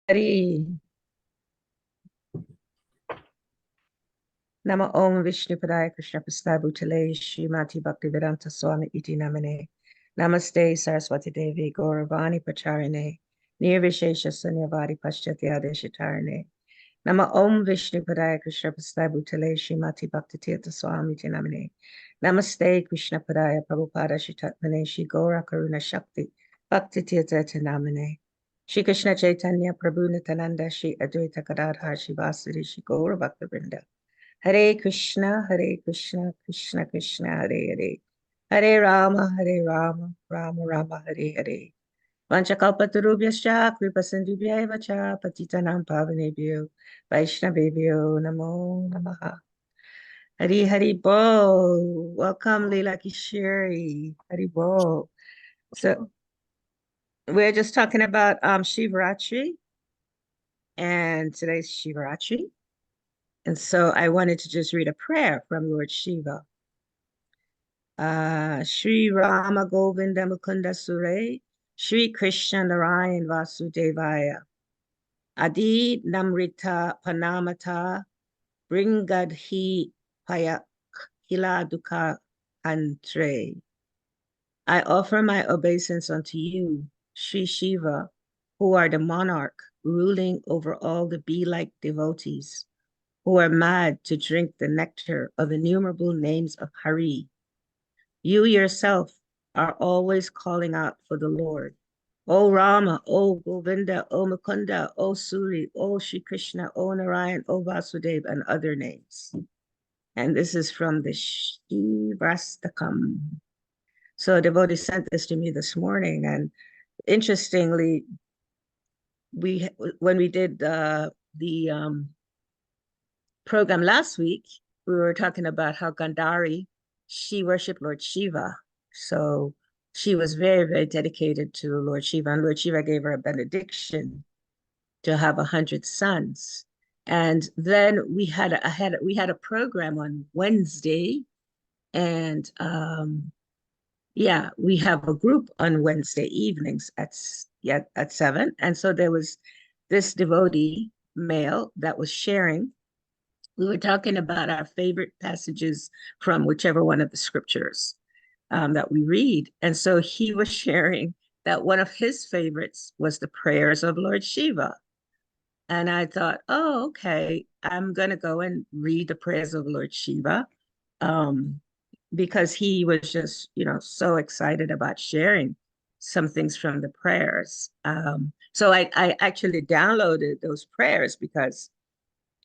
Hari. Nama Om Vishnu Padaya Krishna Prasthaya Bhutale Srimati Bhaktivedanta Swami Iti Namane. Namaste Saraswati Devi Gauravani Pacharine. Nirvishesha Sunyavadi Paschatya Deshitarine. Nama Om Vishnu Padaya Krishna Prasthaya Bhutale Srimati Bhaktivedanta Swami Iti Namane. Namaste Krishna Padaya Prabhupada Shitatmane Shri Gaura Karuna Shakti Bhakti Tirtha Namane. Shri Krishna Chaitanya Prabhu Nityananda Shri Advaita Gadadhar Shri Vasudeva Shri Gaura Bhaktivinoda. Hare Krishna, Krishna Krishna, Hare Hare. Hare Rama, Rama Rama, Hare Hare. Vanchakalpatarubhyascha, kripasindhubhya eva cha, patitanam pavanebhyo, Vaishnavebhyo, Namo Namaha. Hari Hari Bol. Welcome, Leela Kisheri. Hari Bol. So we're just talking about Shivaratri, and today's Shivaratri. And so I wanted to just read a prayer from Lord Shiva. Shri Rama Govinda Mukunda Sure, Shri Krishna Narayan Vasudevaya. Adi Namrita Panamata, Bringadhi Payak Hila Dukha Antre. I offer my obeisance unto you, Shri Shiva, who are the monarch ruling over all the bee-like devotees, who are mad to drink the nectar of innumerable names of Hari. You yourself are always calling out for the Lord. O Rama, O Govinda, O Mukunda, O Suri, O Shri Krishna, O Narayan, O Vasudeva, and other names. And this is from the Shivastakam. So a devotee sent this to me this morning. And interestingly, when we did the program last week, we were talking about how Gandhari, she worshiped Lord Shiva. So she was very, very dedicated to Lord Shiva, and Lord Shiva gave her a benediction to have 100 sons. And then we had a program on Wednesday, and we have a group on Wednesday evenings at 7. And so there was this devotee male that was sharing. We were talking about our favorite passages from whichever one of the scriptures that we read. And so he was sharing that one of his favorites was the prayers of Lord Shiva. And I thought, oh, okay, I'm going to go and read the prayers of Lord Shiva, because he was just, so excited about sharing some things from the prayers. So I actually downloaded those prayers because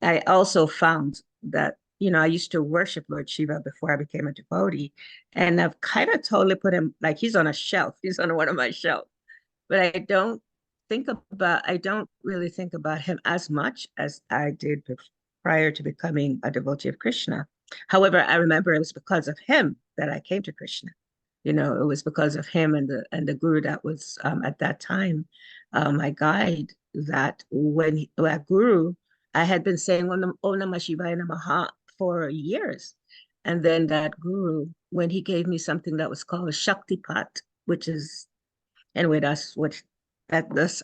I also found that, I used to worship Lord Shiva before I became a devotee. And I've kind of totally put him, like he's on a shelf. He's on one of my shelves. But I don't really think about him as much as I did prior to becoming a devotee of Krishna. However, I remember it was because of him that I came to Krishna. It was because of him and the guru that was at that time my guide, that when that guru, I had been saying Om Namah Shivaya Namaha for years. And then that guru, when he gave me something that was called a Shakti Pat, which is, anyway, I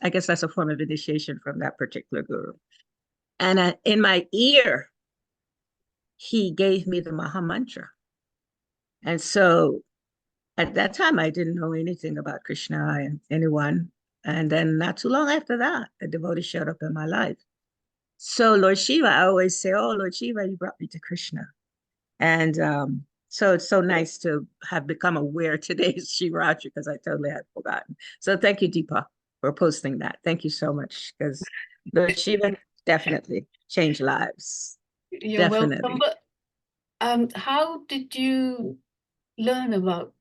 guess that's a form of initiation from that particular guru. And in my ear, he gave me the Maha Mantra. And so at that time, I didn't know anything about Krishna and anyone. And then not too long after that, a devotee showed up in my life. So Lord Shiva, I always say, oh, Lord Shiva, you brought me to Krishna. And so it's so nice to have become aware today's Shivaratri, because I totally had forgotten. So thank you, Deepa, for posting that. Thank you so much, because Lord Shiva definitely changed lives. You're welcome. But how did you learn about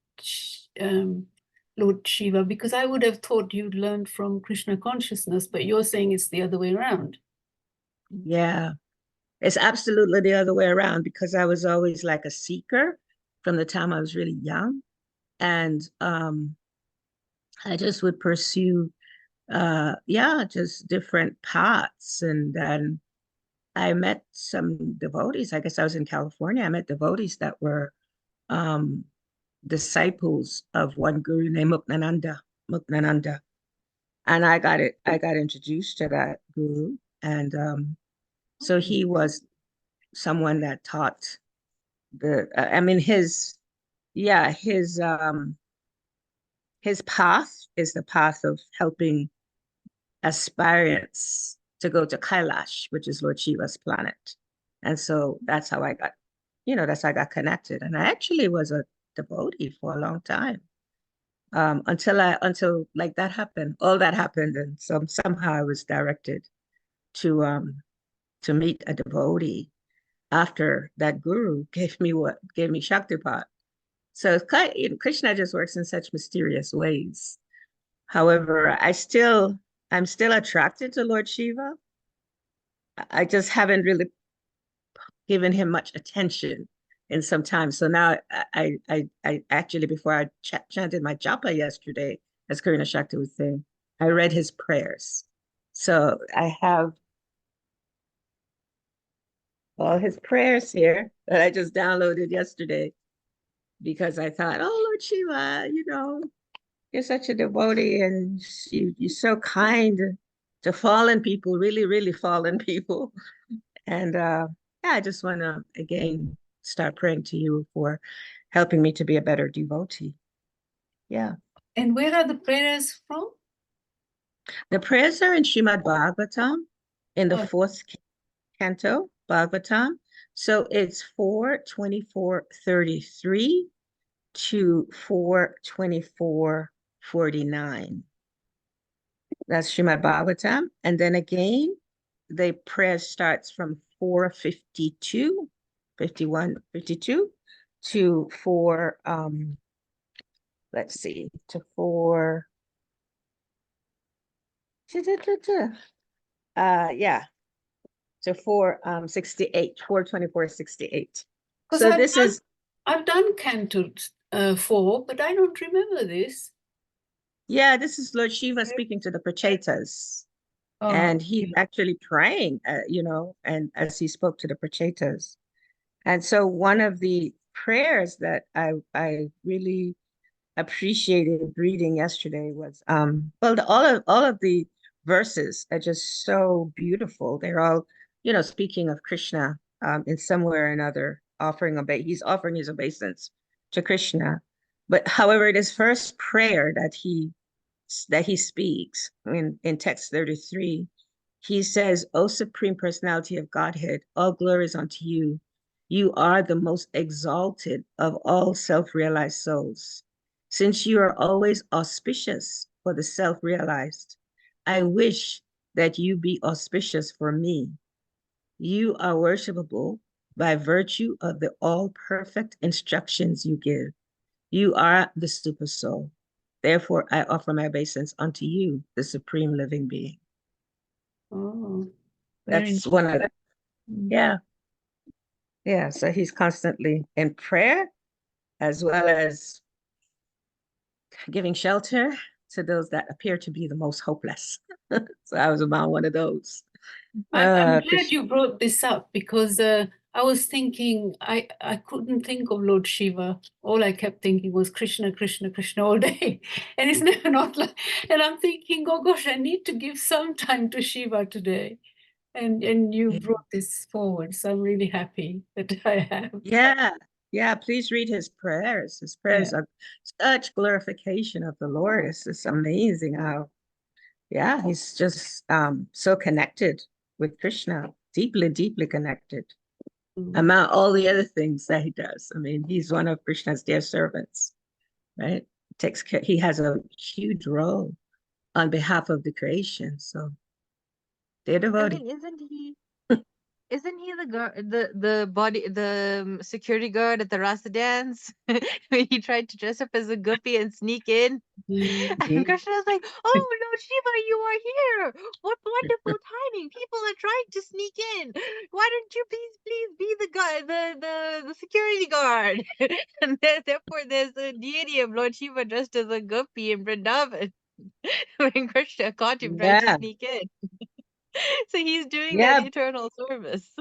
Lord Shiva? Because I would have thought you'd learned from Krishna consciousness, but you're saying it's the other way around. Yeah, it's absolutely the other way around, because I was always like a seeker from the time I was really young. And I just would pursue, just different paths. And then I met some devotees. I guess I was in California. I met devotees that were disciples of one guru named Muktananda. and I got introduced to that guru. And so he was someone that taught I mean, yeah, his path is the path of helping aspirants to go to Kailash, which is Lord Shiva's planet. And so that's how I got, that's how I got connected. And I actually was a devotee for a long time. Until like that happened, all that happened, and somehow I was directed to to meet a devotee after that guru gave me Shaktipat. So it's Krishna just works in such mysterious ways. However, I'm still attracted to Lord Shiva. I just haven't really given him much attention in some time. So now I actually, before I chanted my japa yesterday, as Karina Shakti was saying, I read his prayers. So I have all his prayers here that I just downloaded yesterday because I thought, oh, Lord Shiva, you're such a devotee and you're so kind to fallen people, really, really fallen people. And yeah, I just want to again start praying to you for helping me to be a better devotee. Yeah. And where are the prayers from? The prayers are in Srimad Bhagavatam in the fourth canto, Bhagavatam. So it's 4:24:33 to 4:24:49. That's Srimad Bhagavatam. And then again, the prayer starts from 4:52, 51, 52 to 4, let's see, to 4, yeah, to 4:68, 4:24:68. So I've done Canto 4, but I don't remember this. Yeah, this is Lord Shiva speaking to the Prachetas. And he's actually praying, and as he spoke to the Prachetas. And so one of the prayers that I really appreciated reading yesterday was well, all of the verses are just so beautiful. They're all, speaking of Krishna in some way or another, he's offering his obeisance to Krishna. But however, it is first prayer that he speaks in text 33. He says, O Supreme Personality of Godhead, all glory is unto you. You are the most exalted of all self-realized souls. Since you are always auspicious for the self-realized, I wish that you be auspicious for me. You are worshipable by virtue of the all-perfect instructions you give. You are the super soul. Therefore, I offer my obeisance unto you, the supreme living being. Oh, That's one of the, yeah. Yeah, so he's constantly in prayer as well as giving shelter to those that appear to be the most hopeless. So I was about one of those. I'm glad you brought this up because I was thinking, I couldn't think of Lord Shiva. All I kept thinking was Krishna, Krishna, Krishna all day. And it's never not like, and I'm thinking, oh gosh, I need to give some time to Shiva today. And you brought this forward. So I'm really happy that I have. Yeah. Yeah, please read his prayers. His prayers are such glorification of the Lord. It's just amazing how, yeah, he's just so connected with Krishna, deeply, deeply connected. Among all the other things that he does. I mean, he's one of Krishna's dear servants, right? He has a huge role on behalf of the creation. So they're devoted. I mean, isn't he the security guard at the Rasa dance when he tried to dress up as a guppy and sneak in? And Krishna's like, "Oh, Lord Shiva, you are here! What wonderful timing! People are trying to sneak in. Why don't you please be the guy, the security guard?" And therefore, there's a deity of Lord Shiva dressed as a guppy in Vrindavan when Krishna caught him trying to sneak in. So he's doing that eternal service.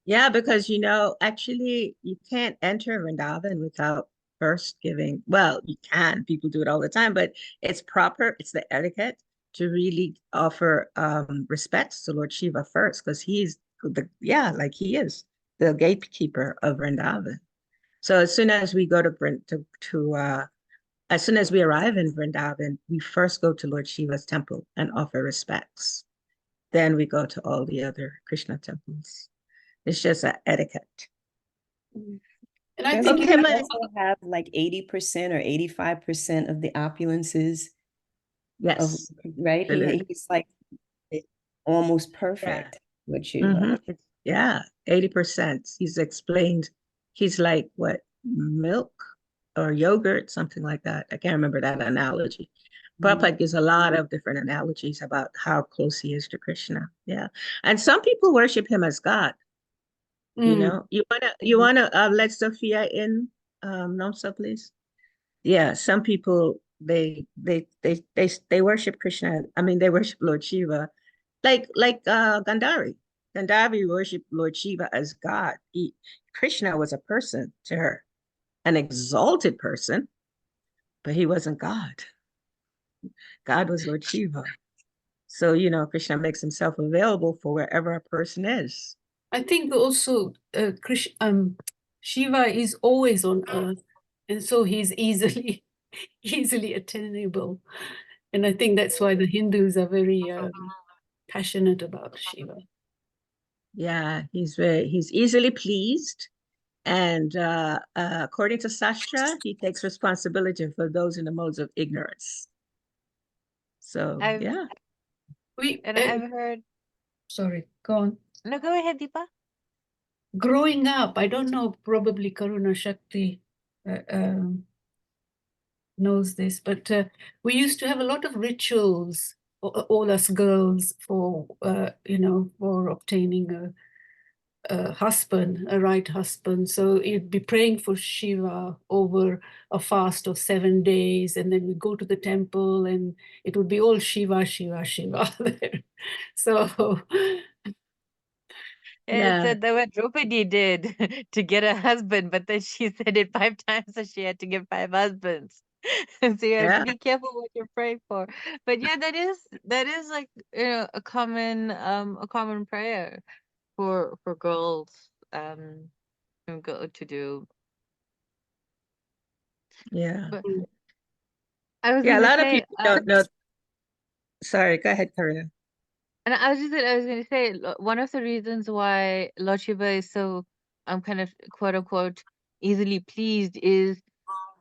Yeah, because actually you can't enter Vrindavan without first giving, well, you can, people do it all the time, but it's proper, it's the etiquette to really offer respects to Lord Shiva first, because he's like he is the gatekeeper of Vrindavan. So as soon as we go as soon as we arrive in Vrindavan, we first go to Lord Shiva's temple and offer respects. Then we go to all the other Krishna temples. It's just an etiquette. And I Doesn't think Okay, he my- also have like 80% or 85% of the opulences of, Yes. right? Absolutely. He's like almost perfect with Shiva. Yeah, 80%. He's explained he's like what, milk or yogurt, something like that. I can't remember that analogy. Prabhupada gives a lot of different analogies about how close he is to Krishna. Yeah. And some people worship him as God. You know, you wanna let Sophia in, Nomsa, please? Yeah, some people they worship Krishna. I mean, they worship Lord Shiva, like Gandhari. Gandhari worshiped Lord Shiva as God. Krishna was a person to her, an exalted person, but he wasn't God. God was Lord Shiva. So, Krishna makes himself available for wherever a person is. I think also Shiva is always on earth, and so he's easily attainable. And I think that's why the Hindus are very passionate about Shiva. Yeah, he's easily pleased. And according to Sastra, he takes responsibility for those in the modes of ignorance. So, yeah. I've heard. Sorry, go on. No, go ahead, Deepa. Growing up, I don't know, probably Karuna Shakti knows this, but we used to have a lot of rituals, all us girls, for for obtaining a husband, a right husband. So you'd be praying for Shiva over a fast of 7 days, and then we go to the temple, and it would be all Shiva, Shiva, Shiva there. So It said that what Draupadi did to get a husband, but then she said it 5 times, so she had to get 5 husbands. And so you have to be careful what you're praying for. But yeah, that is like a common prayer for girls go to do. Yeah. But I was Yeah, a gonna lot of say, people don't know. Sorry, go ahead, Karina. and I was gonna say one of the reasons why Lord Shiva is so kind of quote unquote easily pleased is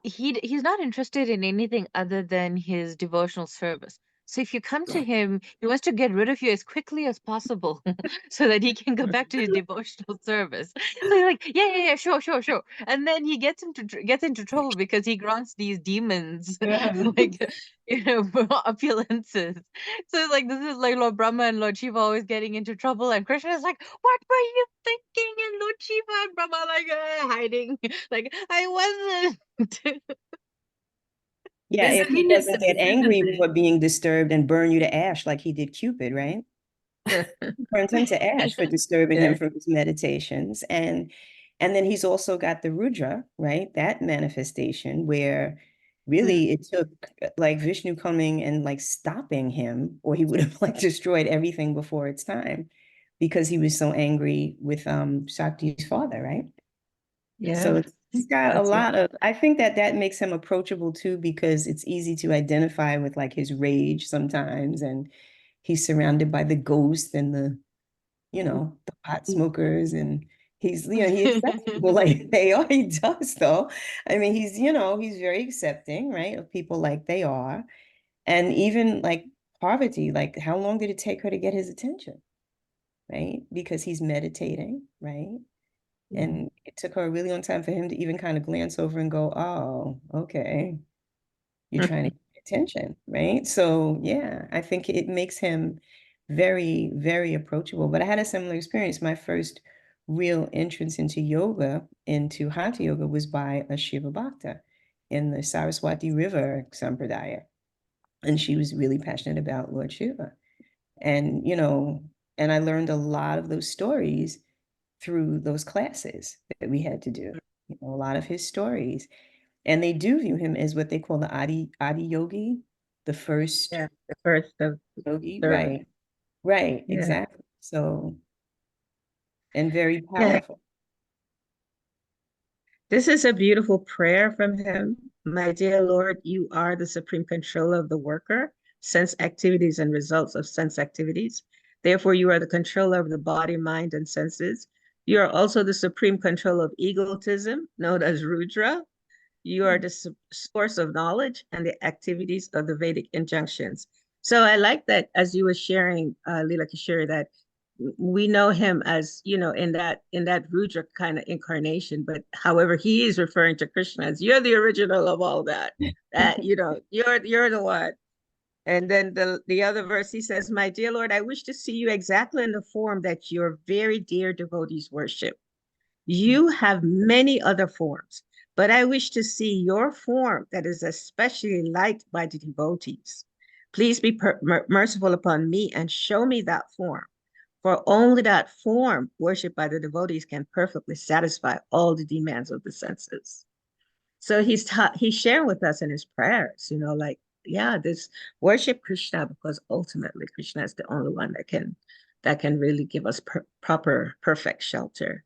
he's not interested in anything other than his devotional service. So if you come to him, he wants to get rid of you as quickly as possible so that he can go back to his devotional service. So you're like, yeah, sure. And then he gets into trouble because he grants these demons like opulences. So like this is like Lord Brahma and Lord Shiva always getting into trouble, and Krishna is like, what were you thinking? And Lord Shiva and Brahma like hiding, like I wasn't. Yeah, if he doesn't get angry for being disturbed and burn you to ash like he did Cupid, right? Burns him to ash for disturbing him from his meditations. And then he's also got the Rudra, right? That manifestation where really it took like Vishnu coming and like stopping him, or he would have like destroyed everything before its time because he was so angry with Shakti's father, right? Yeah. So he's got a lot of, I think that makes him approachable too, because it's easy to identify with like his rage sometimes. And he's surrounded by the ghosts and the pot smokers. And he's, he accepts people like they are. He does though. I mean, he's very accepting, right, of people like they are. And even like Parvati, like how long did it take her to get his attention? Right? Because he's meditating, right? And it took her a really long time for him to even kind of glance over and go, oh, okay, you're trying to get attention, right? So yeah, I think it makes him very, very approachable. But I had a similar experience. My first real entrance into yoga, into Hatha yoga, was by a Shiva Bhakta in the Saraswati River Sampradaya. And she was really passionate about Lord Shiva. And, and I learned a lot of those stories through those classes that we had to do, a lot of his stories. And they do view him as what they call the Adi Yogi, the first Yeah, the first of yogi, third. right, Yeah. exactly. So, and very Yeah. powerful. This is a beautiful prayer from him. My dear Lord, you are the supreme controller of the worker, sense activities and results of sense activities. Therefore, you are the controller of the body, mind, and senses. You are also the supreme controller of egotism, known as Rudra. You are the source of knowledge and the activities of the Vedic injunctions. So I like that, as you were sharing, Leela Kishore, that we know him as, in that Rudra kind of incarnation, but however, he is referring to Krishna as you're the original of all that. That you're the one. And then the other verse, he says, "My dear Lord, I wish to see you exactly in the form that your very dear devotees worship. You have many other forms, but I wish to see your form that is especially liked by the devotees. Please be merciful upon me and show me that form, for only that form worshipped by the devotees can perfectly satisfy all the demands of the senses." So he's sharing with us in his prayers, like, yeah, this worship Krishna, because ultimately Krishna is the only one that can really give us proper perfect shelter.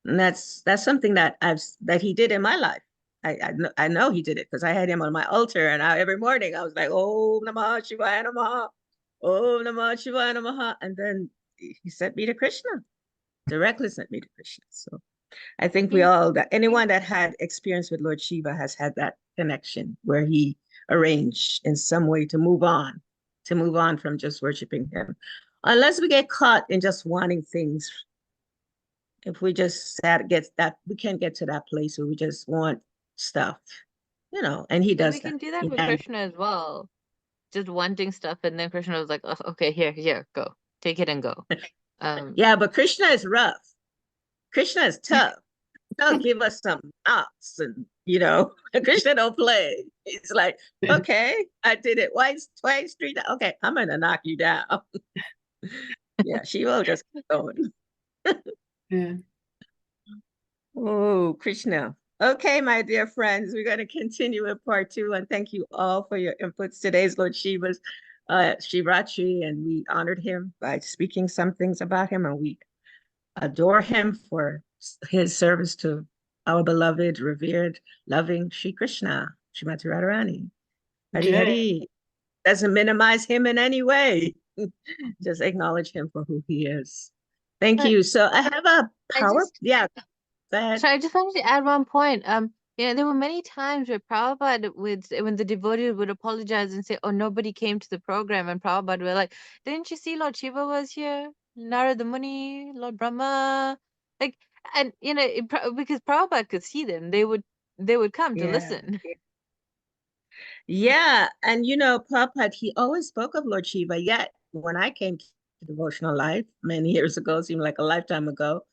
And that's something that he did in my life. I know he did it because I had him on my altar, and every morning I was like, "Oh Namah Shivaya Namaha, Oh Namah Shivaya Namaha," and then he sent me to Krishna, directly sent me to Krishna. So I think anyone that had experience with Lord Shiva has had that connection where he arranged in some way to move on from just worshiping him, unless we get caught in just wanting things. If we just we can't get to that place where we just want stuff, and he But does we that. can do that with Krishna as well. Just wanting stuff, and then Krishna was like, "Oh, okay, here, go. Take it and go." Yeah, but Krishna is rough. Krishna is tough. He'll give us some knocks, and Krishna don't play. He's like, "Okay, I did it twice, 3 times. Okay, I'm gonna knock you down." Yeah, she will just keep going. Yeah. Oh, Krishna. Okay, my dear friends, we're going to continue in part 2, and thank you all for your inputs. Today's Lord Shiva's Shivratri, and we honored him by speaking some things about him, and we adore him for his service to our beloved, revered, loving Shri Krishna, Srimati Radharani. Hari Jai. Hari. Doesn't minimize him in any way. Just acknowledge him for who he is. Thank you. So I have a power. Yeah. Go ahead. So I just wanted to add one point. There were many times where Prabhupada when the devotees would apologize and say, "Oh, nobody came to the program," and Prabhupada were like, "Didn't you see Lord Shiva was here? Narada Muni, Lord Brahma?" Like, and because Prabhupada could see them, they would come to listen. Yeah, and Prabhupada, he always spoke of Lord Shiva, yet when I came to devotional life many years ago, seemed like a lifetime ago,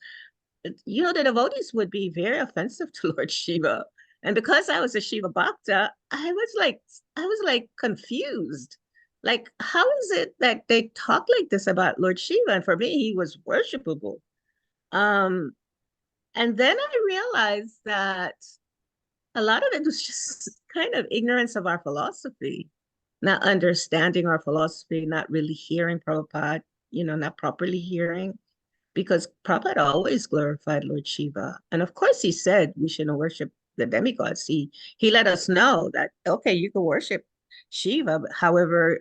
the devotees would be very offensive to Lord Shiva. And because I was a Shiva Bhakta, I was like confused. Like, how is it that they talk like this about Lord Shiva? And for me, he was worshipable. Um, and then I realized that a lot of it was just kind of ignorance of our philosophy, not understanding our philosophy, not really hearing Prabhupada, not properly hearing, because Prabhupada always glorified Lord Shiva. And of course, he said we shouldn't worship the demigods. He let us know that, okay, you can worship Shiva, but however,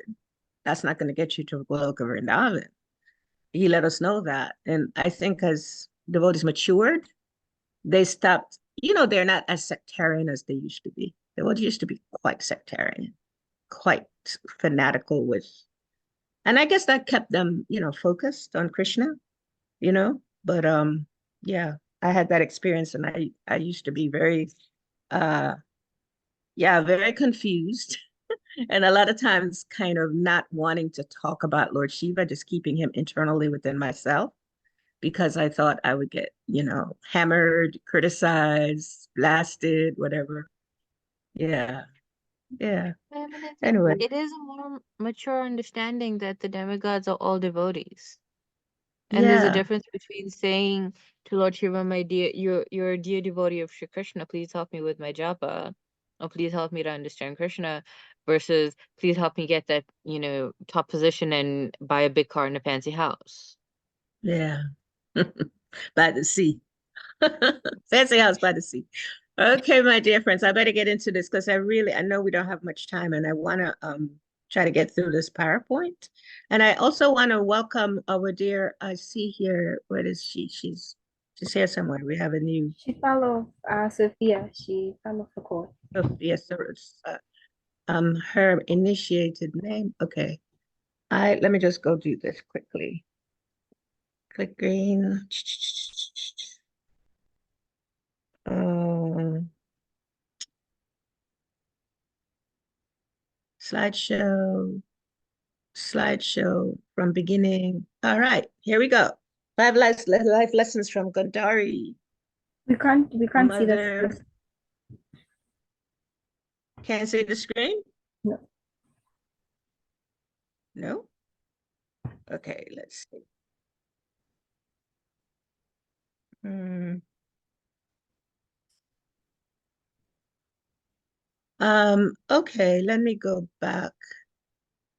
that's not going to get you to Goloka Vrindavan. He let us know that. And I think as devotees matured, they stopped, they're not as sectarian as they used to be. They used to be quite sectarian, quite fanatical and I guess that kept them, focused on Krishna, but yeah, I had that experience, and I used to be very very confused and a lot of times kind of not wanting to talk about Lord Shiva, just keeping him internally within myself, because I thought I would get, hammered, criticized, blasted, whatever. Yeah. Yeah. I mean, Anyway. it is a more mature understanding that the demigods are all devotees. And there's a difference between saying to Lord Shiva, "My dear, you're a dear devotee of Shri Krishna, please help me with my japa," oh, please help me to understand Krishna, versus please help me get that, top position and buy a big car and a fancy house. Yeah. By the sea. Fancy house by the sea. Okay, my dear friends, I better get into this because I know we don't have much time, and I want to try to get through this PowerPoint. And I also want to welcome our dear, I see here, what is she? She's here somewhere. We have a new She followed Sophia. She followed the court. Sophia, her initiated name. Okay. Let me just go do this quickly. Click green. Slideshow from beginning. All right, here we go. 5 life lessons from Gandhari. We can't see Mother. this. Can't see the screen? No. No? Okay, let's see. Okay, let me go back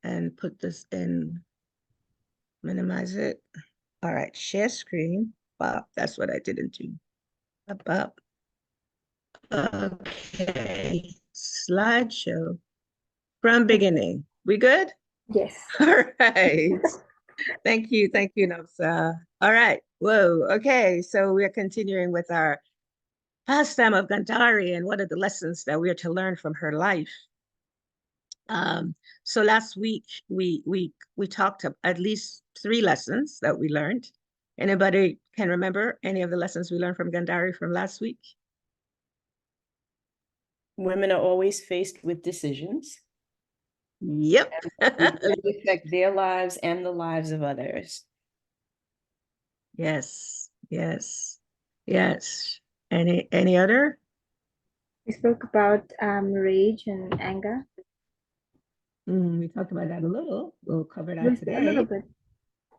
and put this in, minimize it. All right, share screen. Wow, that's what I didn't do. Up. Okay, slideshow from beginning. We good? Yes. All right. Thank you, Nafsa. All right. Whoa. Okay, so we're continuing with our pastime of Gandhari and what are the lessons that we are to learn from her life. So last week we talked at least 3 lessons that we learned. Anybody can remember any of the lessons we learned from Gandhari from last week? Women are always faced with decisions. Yep. They affect their lives and the lives of others. Yes. Any other? We spoke about rage and anger. We talked about that a little. We'll cover that A today. little bit.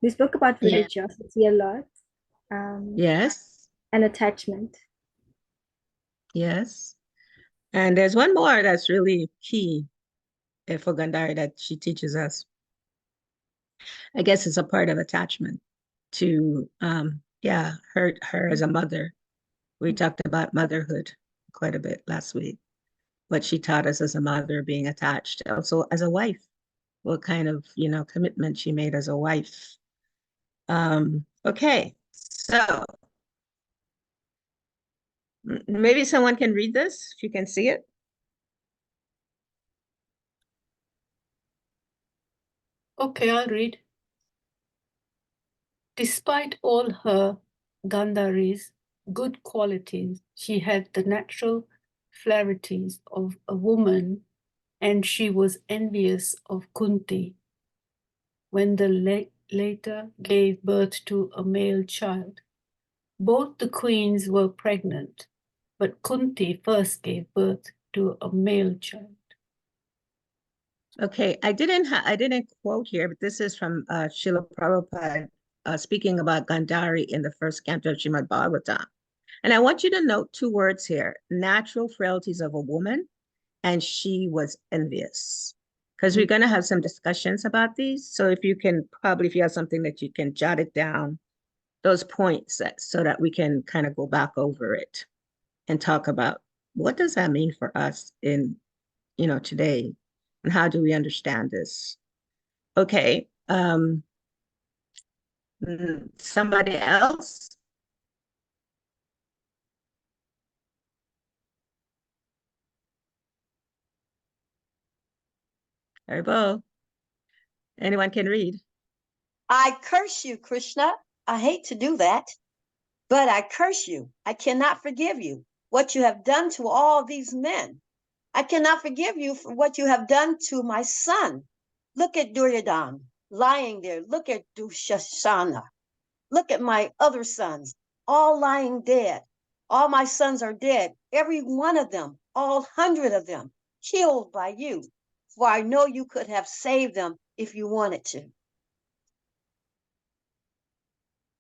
We spoke about religiosity a lot. Yes. And attachment. Yes. And there's one more that's really key for Gandhari that she teaches us. I guess it's a part of attachment to, her as a mother. We talked about motherhood quite a bit last week. What she taught us as a mother, being attached, also as a wife, what kind of, commitment she made as a wife. Okay, so maybe someone can read this, if you can see it. Okay, I'll read. Despite all her Gandhari's good qualities, she had the natural flarities of a woman, and she was envious of Kunti when the later gave birth to a male child. Both the queens were pregnant, but Kunti first gave birth to a male child. Okay, I didn't quote here, but this is from Srila Prabhupada speaking about Gandhari in the first canto of Srimad Bhagavatam. And I want you to note 2 words here: natural frailties of a woman, and she was envious. Because we're going to have some discussions about these. So if you can, probably if you have something that you can jot it down, those points, so that we can kind of go back over it and talk about what does that mean for us in, today, and how do we understand this? Okay. Somebody else? Haribo. Anyone can read. I curse you, Krishna. I hate to do that, but I curse you. I cannot forgive you what you have done to all these men. I cannot forgive you for what you have done to my son. Look at Duryodhana lying there. Look at Dushasana. Look at my other sons, all lying dead. All my sons are dead, every one of them, all 100 of them, killed by you. For I know you could have saved them if you wanted to.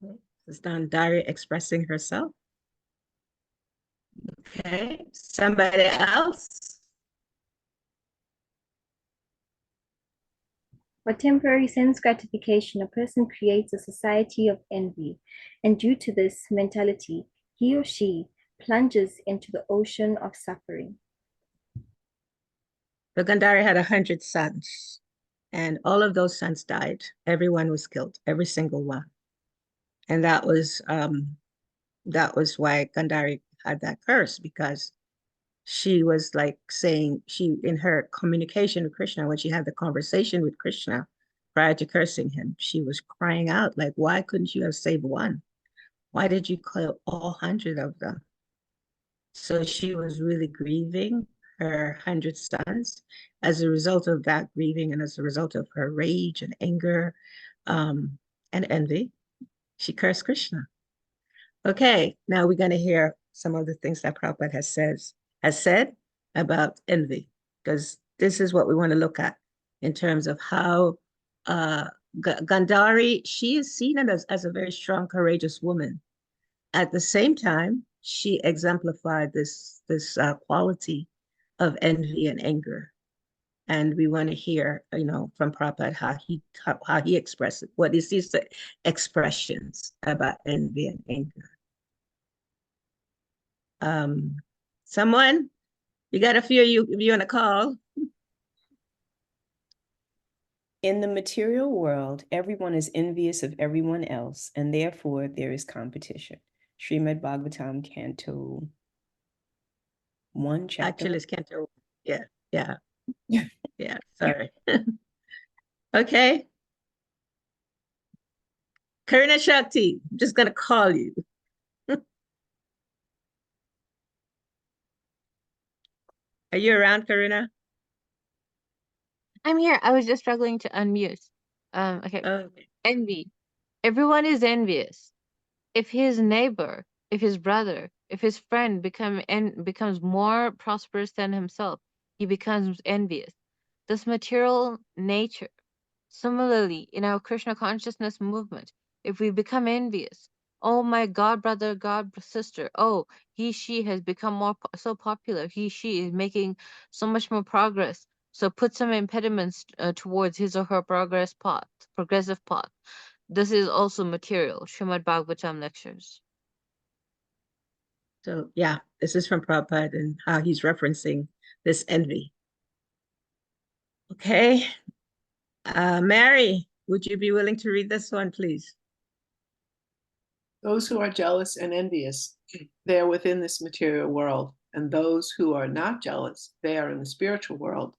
This is Gandhari expressing herself. Okay, somebody else? For temporary sense gratification, a person creates a society of envy, and due to this mentality, he or she plunges into the ocean of suffering. The Gandhari had 100 sons, and all of those sons died. Everyone was killed, every single one. And that was why Gandhari had that curse, because she was like saying, she, in her communication with Krishna, when she had the conversation with Krishna prior to cursing him, she was crying out like, why couldn't you have saved one? Why did you kill all 100 of them? So she was really grieving her 100 sons. As a result of that grieving, and as a result of her rage and anger and envy, she cursed Krishna. Okay, now we're going to hear some of the things that Prabhupada has said about envy, because this is what we want to look at in terms of how Gandhari, she is seen as a very strong, courageous woman. At the same time, she exemplified this quality of envy and anger. And we want to hear, from Prabhupada how he expressed it, what is these expressions about envy and anger. Someone, you got a few of you on a call. In the material world, everyone is envious of everyone else, and therefore there is competition. Srimad Bhagavatam, Canto 1, chapter. Actually, it's Canto. Yeah. Yeah, sorry. Okay. Karuna Shakti, I'm just going to call you. Are you around, Karuna? I'm here. I was just struggling to unmute. Okay. Okay. Envy. Everyone is envious. If his neighbor, if his brother, if his friend becomes more prosperous than himself, he becomes envious. This material nature. Similarly, in our Krishna consciousness movement, if we become envious, oh my God brother, God sister, oh he she has become so popular, he she is making so much more progress. So put some impediments towards his or her progressive path. This is also material. Srimad Bhagavatam lectures. So yeah, this is from Prabhupada and how he's referencing this envy. Okay. Mary, would you be willing to read this one, please? Those who are jealous and envious, they are within this material world. And those who are not jealous, they are in the spiritual world.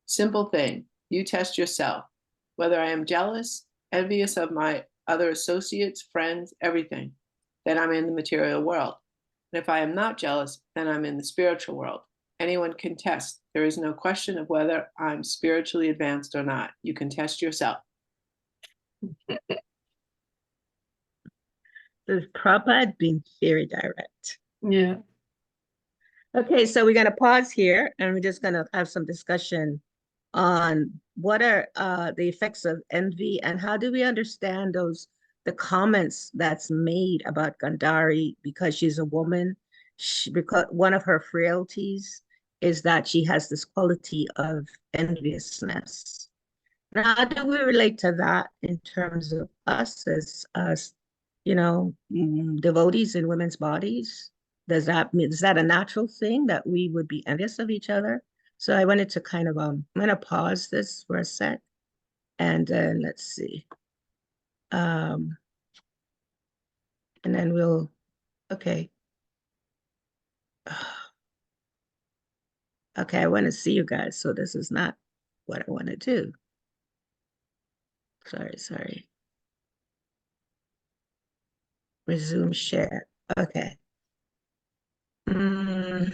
Simple thing, you test yourself. Whether I am jealous, envious of my other associates, friends, everything, then I'm in the material world. And if I am not jealous, then I'm in the spiritual world. Anyone can test. There is no question of whether I'm spiritually advanced or not. You can test yourself. This is Prabhupada being very direct. Yeah. Okay, so we're going to pause here and we're just going to have some discussion on what are the effects of envy and how do we understand the comments that's made about Gandhari because she's a woman. Because one of her frailties is that she has this quality of enviousness. Now, how do we relate to that in terms of us as devotees in women's bodies? Is that a natural thing that we would be envious of each other? So I wanted to kind of, I'm going to pause this for a sec and then let's see. And then we'll, okay. Okay, I want to see you guys. So this is not what I want to do. Sorry. Resume share. Okay. You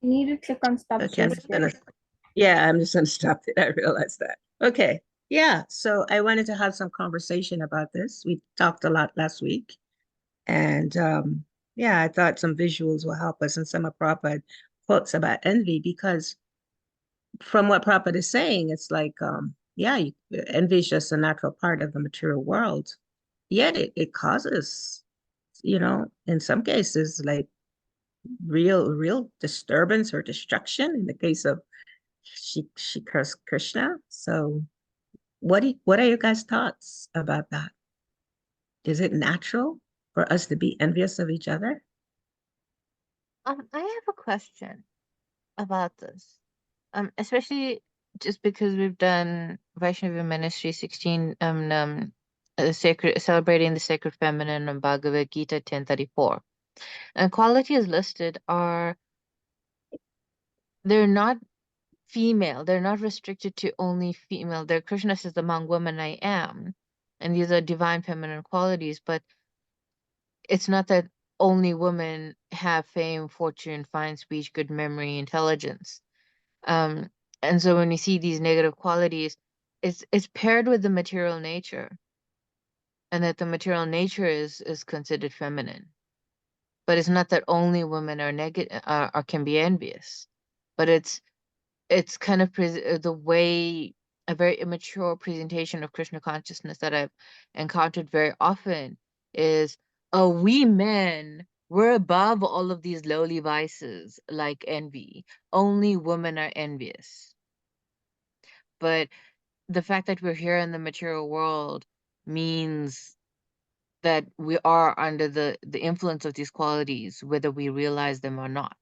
need to click on stop Okay, share. I'm just gonna stop it. I realized that. Okay. Yeah, so I wanted to have some conversation about this. We talked a lot last week. And I thought some visuals will help us and some of Prabhupada quotes about envy, because from what Prabhupada is saying, it's like, envy is just a natural part of the material world. Yet it causes, in some cases, like real disturbance or destruction. In the case of she cursed Krishna. So what are your guys' thoughts about that? Is it natural for us to be envious of each other? I have a question about this. Especially just because we've done Vaishnavi Ministry 16 sacred celebrating the sacred feminine and Bhagavad Gita 1034. And qualities listed are they're not female, they're not restricted to only female. They're Krishna says, among women I am. And these are divine feminine qualities, but it's not that only women have fame, fortune, fine speech, good memory, intelligence. And so when we see these negative qualities, it's paired with the material nature, and that the material nature is considered feminine. But it's not that only women are negative are can be envious, but it's kind of the way a very immature presentation of Krishna consciousness that I've encountered very often is, oh, we men, we're above all of these lowly vices like envy. Only women are envious. But the fact that we're here in the material world means that we are under the influence of these qualities, whether we realize them or not.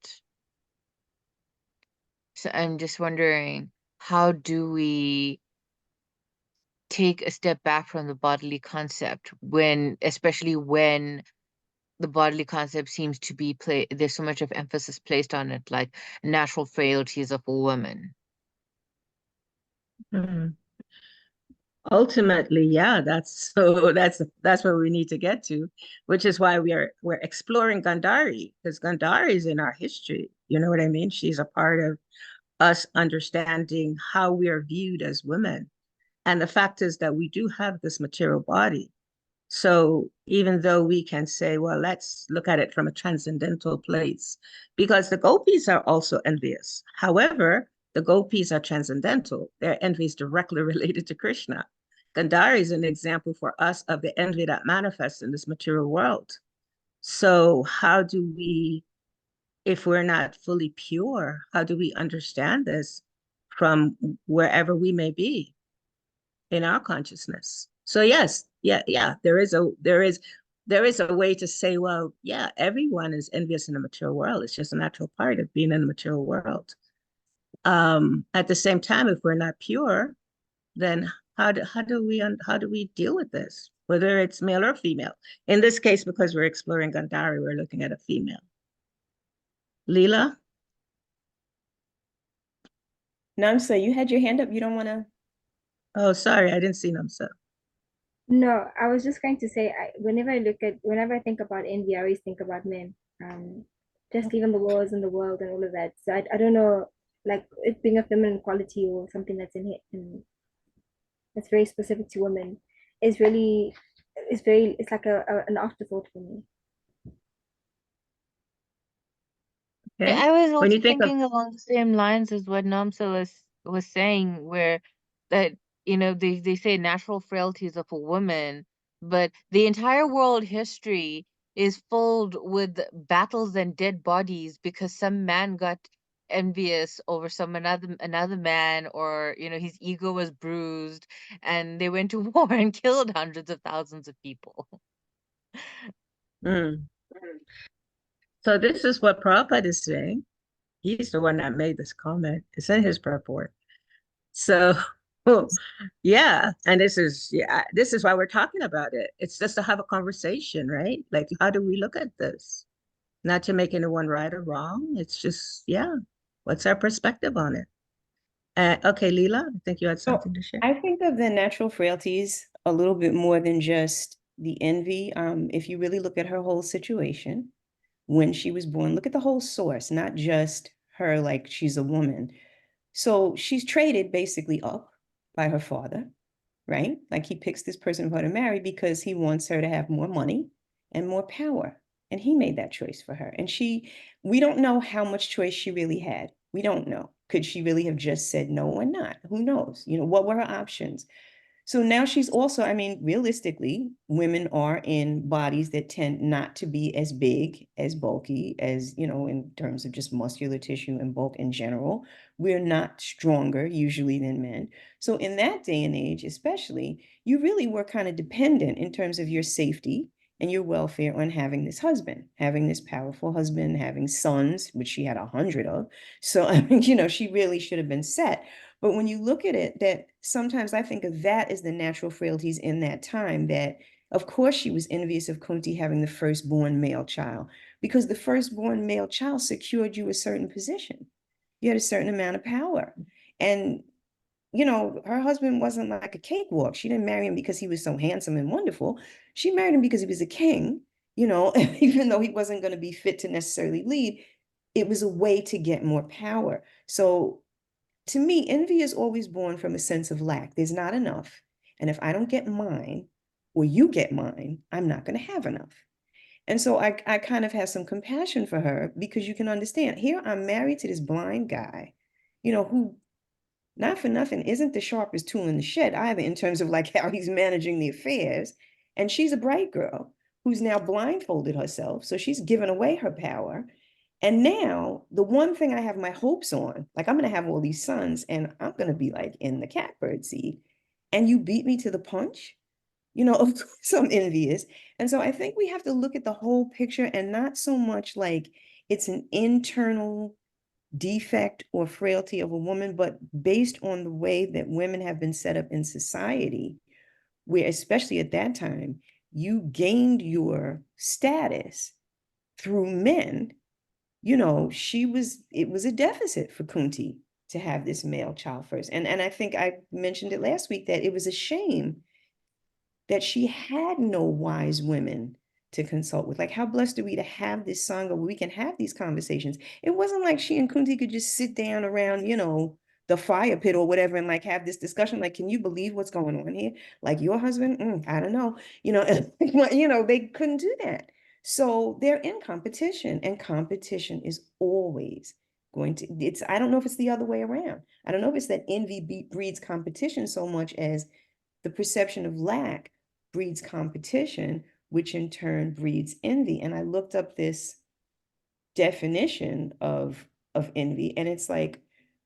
So I'm just wondering, how do we take a step back from the bodily concept especially when the bodily concept seems to be there's so much of emphasis placed on it, like natural frailties of a woman. Ultimately, yeah, that's where we need to get to, which is why we're exploring Gandhari, because Gandhari is in our history. You know what I mean? She's a part of us understanding how we are viewed as women. And the fact is that we do have this material body. So even though we can say, well, let's look at it from a transcendental place, because the gopis are also envious. However, the gopis are transcendental. Their envy is directly related to Krishna. Gandhari is an example for us of the envy that manifests in this material world. So how do we, if we're not fully pure, how do we understand this from wherever we may be in our consciousness? So yes, there is a way to say, well, yeah, everyone is envious in the material world. It's just a natural part of being in the material world. At the same time, if we're not pure, then how do we deal with this, whether it's male or female? In this case, because we're exploring Gandhari, we're looking at a female. Leela? Namsa, you had your hand up. You don't want to? Oh, sorry, I didn't see Namsa. No, I was just going to say, whenever I think about envy, I always think about men. Just even the wars in the world and all of that. So I don't know, like it being a feminine quality or something that's in that's very specific to women is really, it's like an afterthought for me. Okay. I was When also you think thinking along the same lines as what Namsa was saying, where that they say natural frailties of a woman, but the entire world history is filled with battles and dead bodies because some man got envious over another man, or his ego was bruised and they went to war and killed hundreds of thousands of people. So this is what Prabhupada is saying. He's the one that made this comment. It's in his purport. So yeah, and this is why we're talking about it. It's just to have a conversation, right? Like, how do we look at this? Not to make anyone right or wrong. It's just, yeah, what's our perspective on it? Okay, Leela, I think you had something to share. I think of the natural frailties a little bit more than just the envy. If you really look at her whole situation when she was born, look at the whole source, not just her, like she's a woman. So she's traded basically up by her father, right? Like he picks this person for her to marry because he wants her to have more money and more power. And he made that choice for her. And we don't know how much choice she really had. We don't know. Could she really have just said no or not? Who knows? What were her options? So now she's also, I mean, realistically, women are in bodies that tend not to be as big, as bulky, as, you know, in terms of just muscular tissue and bulk in general. We're not stronger usually than men. So in that day and age, especially, you really were kind of dependent in terms of your safety and your welfare on having this husband, having this powerful husband, having sons, which she had 100 of. So, I mean, you know, she really should have been set. But when you look at it, that sometimes I think of that as the natural frailties in that time, that of course she was envious of Kunti having the firstborn male child, because the firstborn male child secured you a certain position. You had a certain amount of power. And, you know, her husband wasn't like a cakewalk. She didn't marry him because he was so handsome and wonderful. She married him because he was a king, you know, even though he wasn't going to be fit to necessarily lead, it was a way to get more power. So to me, envy is always born from a sense of lack. There's not enough. And if I don't get mine or you get mine, I'm not going to have enough. And so I kind of have some compassion for her, because you can understand, here I'm married to this blind guy, you know, who, not for nothing, isn't the sharpest tool in the shed either in terms of like how he's managing the affairs. And she's a bright girl who's now blindfolded herself. So she's given away her power. And now the one thing I have my hopes on, like I'm going to have all these sons and I'm going to be like in the catbird seat. And you beat me to the punch, you know, of course I'm envious. And so I think we have to look at the whole picture, and not so much like it's an internal defect or frailty of a woman, but based on the way that women have been set up in society, where especially at that time, you gained your status through men. You know, it was a deficit for Kunti to have this male child first. And I think I mentioned it last week that it was a shame that she had no wise women to consult with. Like, how blessed are we to have this sangha where we can have these conversations? It wasn't like she and Kunti could just sit down around, you know, the fire pit or whatever and like have this discussion. Like, can you believe what's going on here? Like, your husband, I don't know, you know, you know, they couldn't do that. So they're in competition, and competition is always going to, I don't know if it's the other way around. I don't know if it's that envy breeds competition so much as the perception of lack breeds competition, which in turn breeds envy. And I looked up this definition of envy, and it's like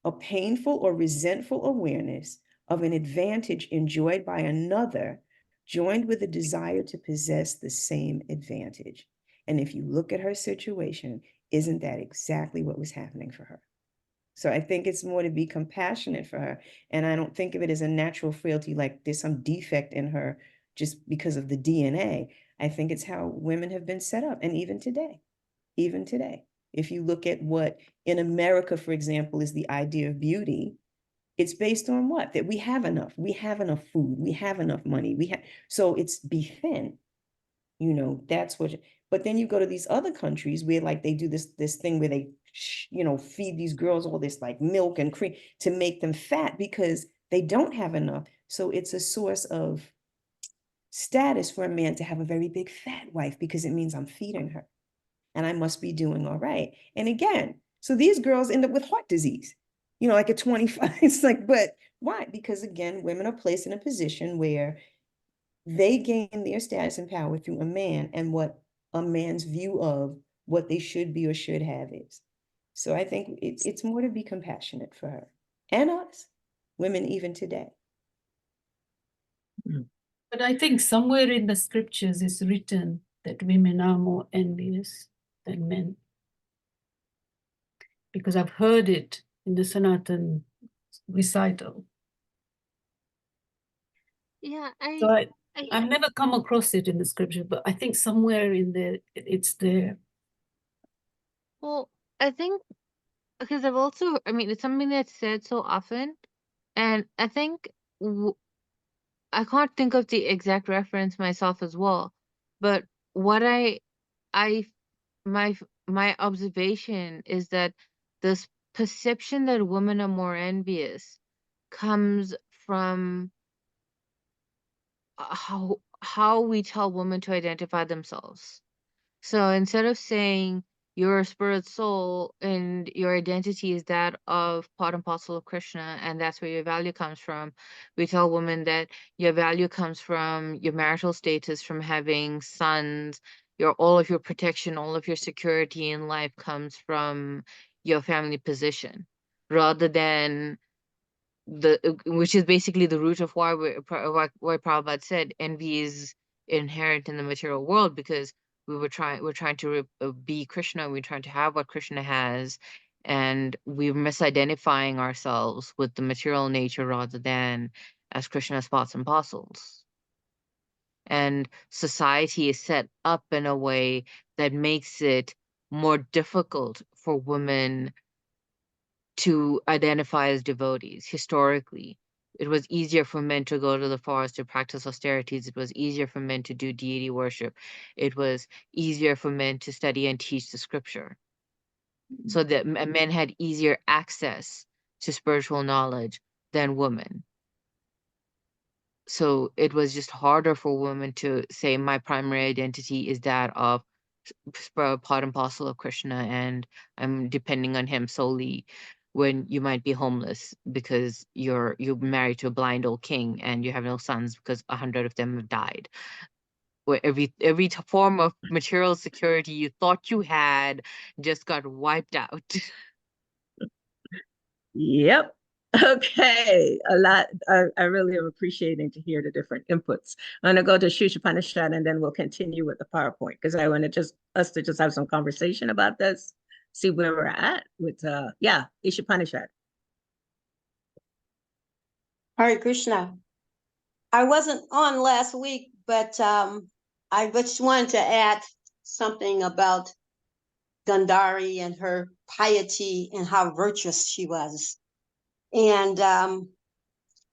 a painful or resentful awareness of an advantage enjoyed by another, joined with a desire to possess the same advantage. And if you look at her situation, isn't that exactly what was happening for her? So I think it's more to be compassionate for her. And I don't think of it as a natural frailty, like there's some defect in her just because of the DNA. I think it's how women have been set up. And even today, if you look at what in America, for example, is the idea of beauty, it's based on what? That we have enough food, we have enough money, so it's be thin, you know, that's what, but then you go to these other countries where like they do this thing where they, you know, feed these girls all this like milk and cream to make them fat because they don't have enough. So it's a source of status for a man to have a very big fat wife, because it means I'm feeding her and I must be doing all right. And again, so these girls end up with heart disease, you know, like at 25. It's like, but why? Because again, women are placed in a position where they gain their status and power through a man and what a man's view of what they should be or should have is. So I think it's more to be compassionate for her and us, women even today. But I think somewhere in the scriptures is written that women are more envious than men. Because I've heard it in the Sanatan recital. Yeah, So I've never come across it in the scripture, but I think somewhere in there, it's there. well, I think because I've also, I mean, it's something that's said so often, and I think I can't think of the exact reference myself as well, but what my observation is that this perception that women are more envious comes from how we tell women to identify themselves. So instead of saying Your spirit soul and your identity is that of part and parcel of Krishna, and that's where your value comes from. We tell women that your value comes from your marital status, from having sons. All of your protection, all of your security in life comes from your family position, rather than which is basically the root of why why Prabhupada said envy is inherent in the material world, because we're trying to be Krishna, we're trying to have what Krishna has, and we're misidentifying ourselves with the material nature rather than as Krishna's parts and parcels. And society is set up in a way that makes it more difficult for women to identify as devotees. Historically, it was easier for men to go to the forest to practice austerities. It was easier for men to do deity worship. It was easier for men to study and teach the scripture. So that men had easier access to spiritual knowledge than women. So it was just harder for women to say, my primary identity is that of part and parcel of Krishna, and I'm depending on him solely, when you might be homeless because you're married to a blind old king and you have no sons because 100 of them have died. Where every form of material security you thought you had just got wiped out. Yep. Okay. A lot. I really am appreciating to hear the different inputs. I'm gonna go to Shushapanishad and then we'll continue with the PowerPoint, because I want to us to have some conversation about this, see where we're at with yeah, Ishapanishad. Hare Krishna. I wasn't on last week, but I just wanted to add something about Gandhari and her piety and how virtuous she was. And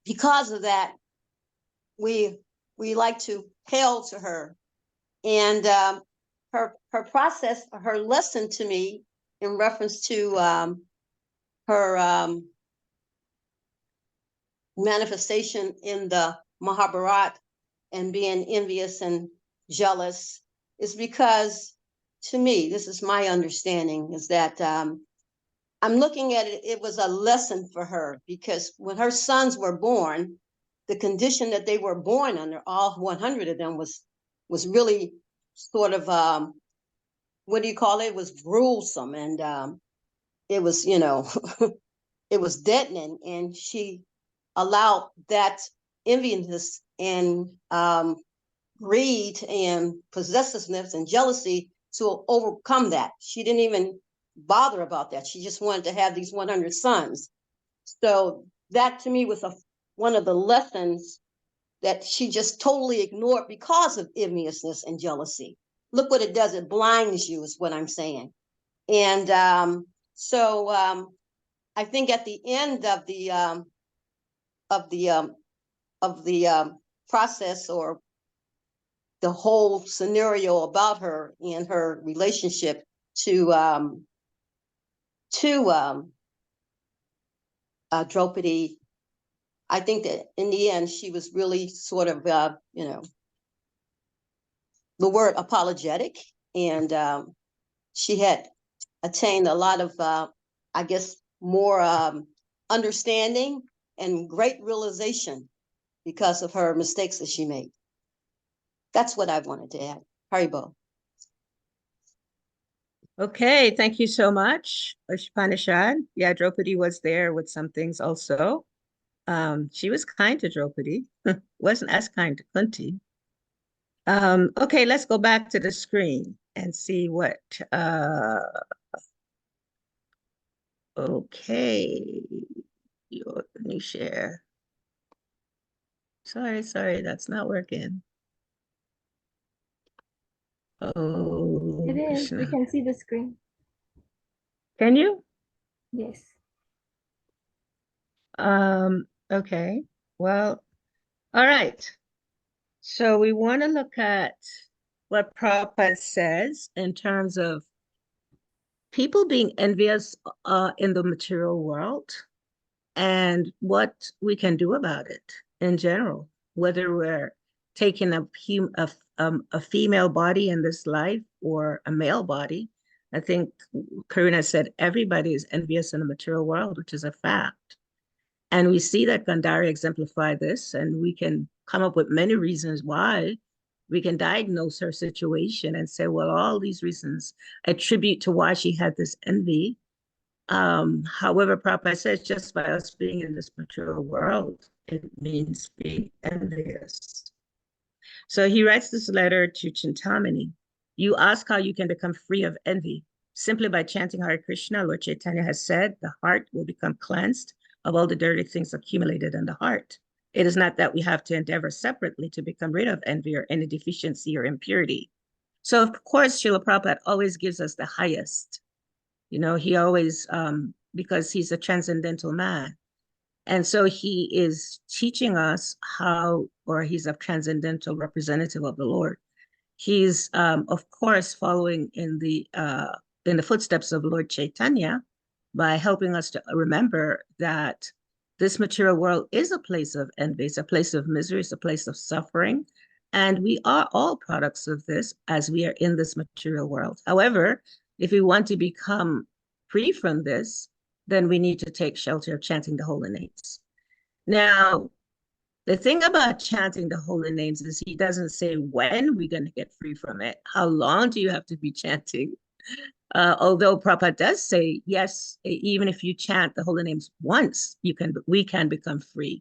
because of that, we like to hail to her. And her process, her lesson to me in reference to her manifestation in the Mahabharata and being envious and jealous is because, to me, this is my understanding, is that I'm looking at it, it was a lesson for her, because when her sons were born, the condition that they were born under, all 100 of them, was really sort of, what do you call it? It was gruesome, and it was, it was deadening, and she allowed that enviousness and greed and possessiveness and jealousy to overcome that. She didn't even bother about that. She just wanted to have these 100 sons. So that to me was one of the lessons that she just totally ignored because of enviousness and jealousy. Look what it does. It blinds you, is what I'm saying. And so I think at the end of the process, or the whole scenario about her and her relationship to Draupadi, I think that in the end she was really sort of the word apologetic, and she had attained a lot of I guess more understanding and great realization because of her mistakes that she made. That's what I wanted to add. Haribo. Okay, thank you so much, Ishapanishad. Yeah, Draupadi was there with some things also. She was kind to Draupadi, wasn't as kind to Kunti. Okay, let's go back to the screen and see what okay. Let me share. Sorry, that's not working. Oh, It is. Krishna. We can see the screen. Can you? Yes. Okay. Well, all right. So we want to look at what Prabhupada says in terms of people being envious in the material world and what we can do about it in general, whether we're taking a female body in this life or a male body. I think Karina said everybody is envious in the material world, which is a fact. And we see that Gandhari exemplified this, and we can come up with many reasons why. We can diagnose her situation and say, well, all these reasons attribute to why she had this envy. However, Prabhupada says just by us being in this material world, it means being envious. So he writes this letter to Chintamani. You ask how you can become free of envy. Simply by chanting Hare Krishna, Lord Chaitanya has said, the heart will become cleansed of all the dirty things accumulated in the heart. It is not that we have to endeavor separately to become rid of envy or any deficiency or impurity. So of course, Srila Prabhupada always gives us the highest. You know, he always, because he's a transcendental man. And so he is teaching us how, or he's a transcendental representative of the Lord. He's, of course, following in the footsteps of Lord Chaitanya by helping us to remember that this material world is a place of envy, it's a place of misery, it's a place of suffering. And we are all products of this as we are in this material world. However, if we want to become free from this, then we need to take shelter of chanting the holy names. Now, the thing about chanting the holy names is he doesn't say when we're going to get free from it. How long do you have to be chanting? Although Prabhupada does say, yes, even if you chant the holy names once, we can become free.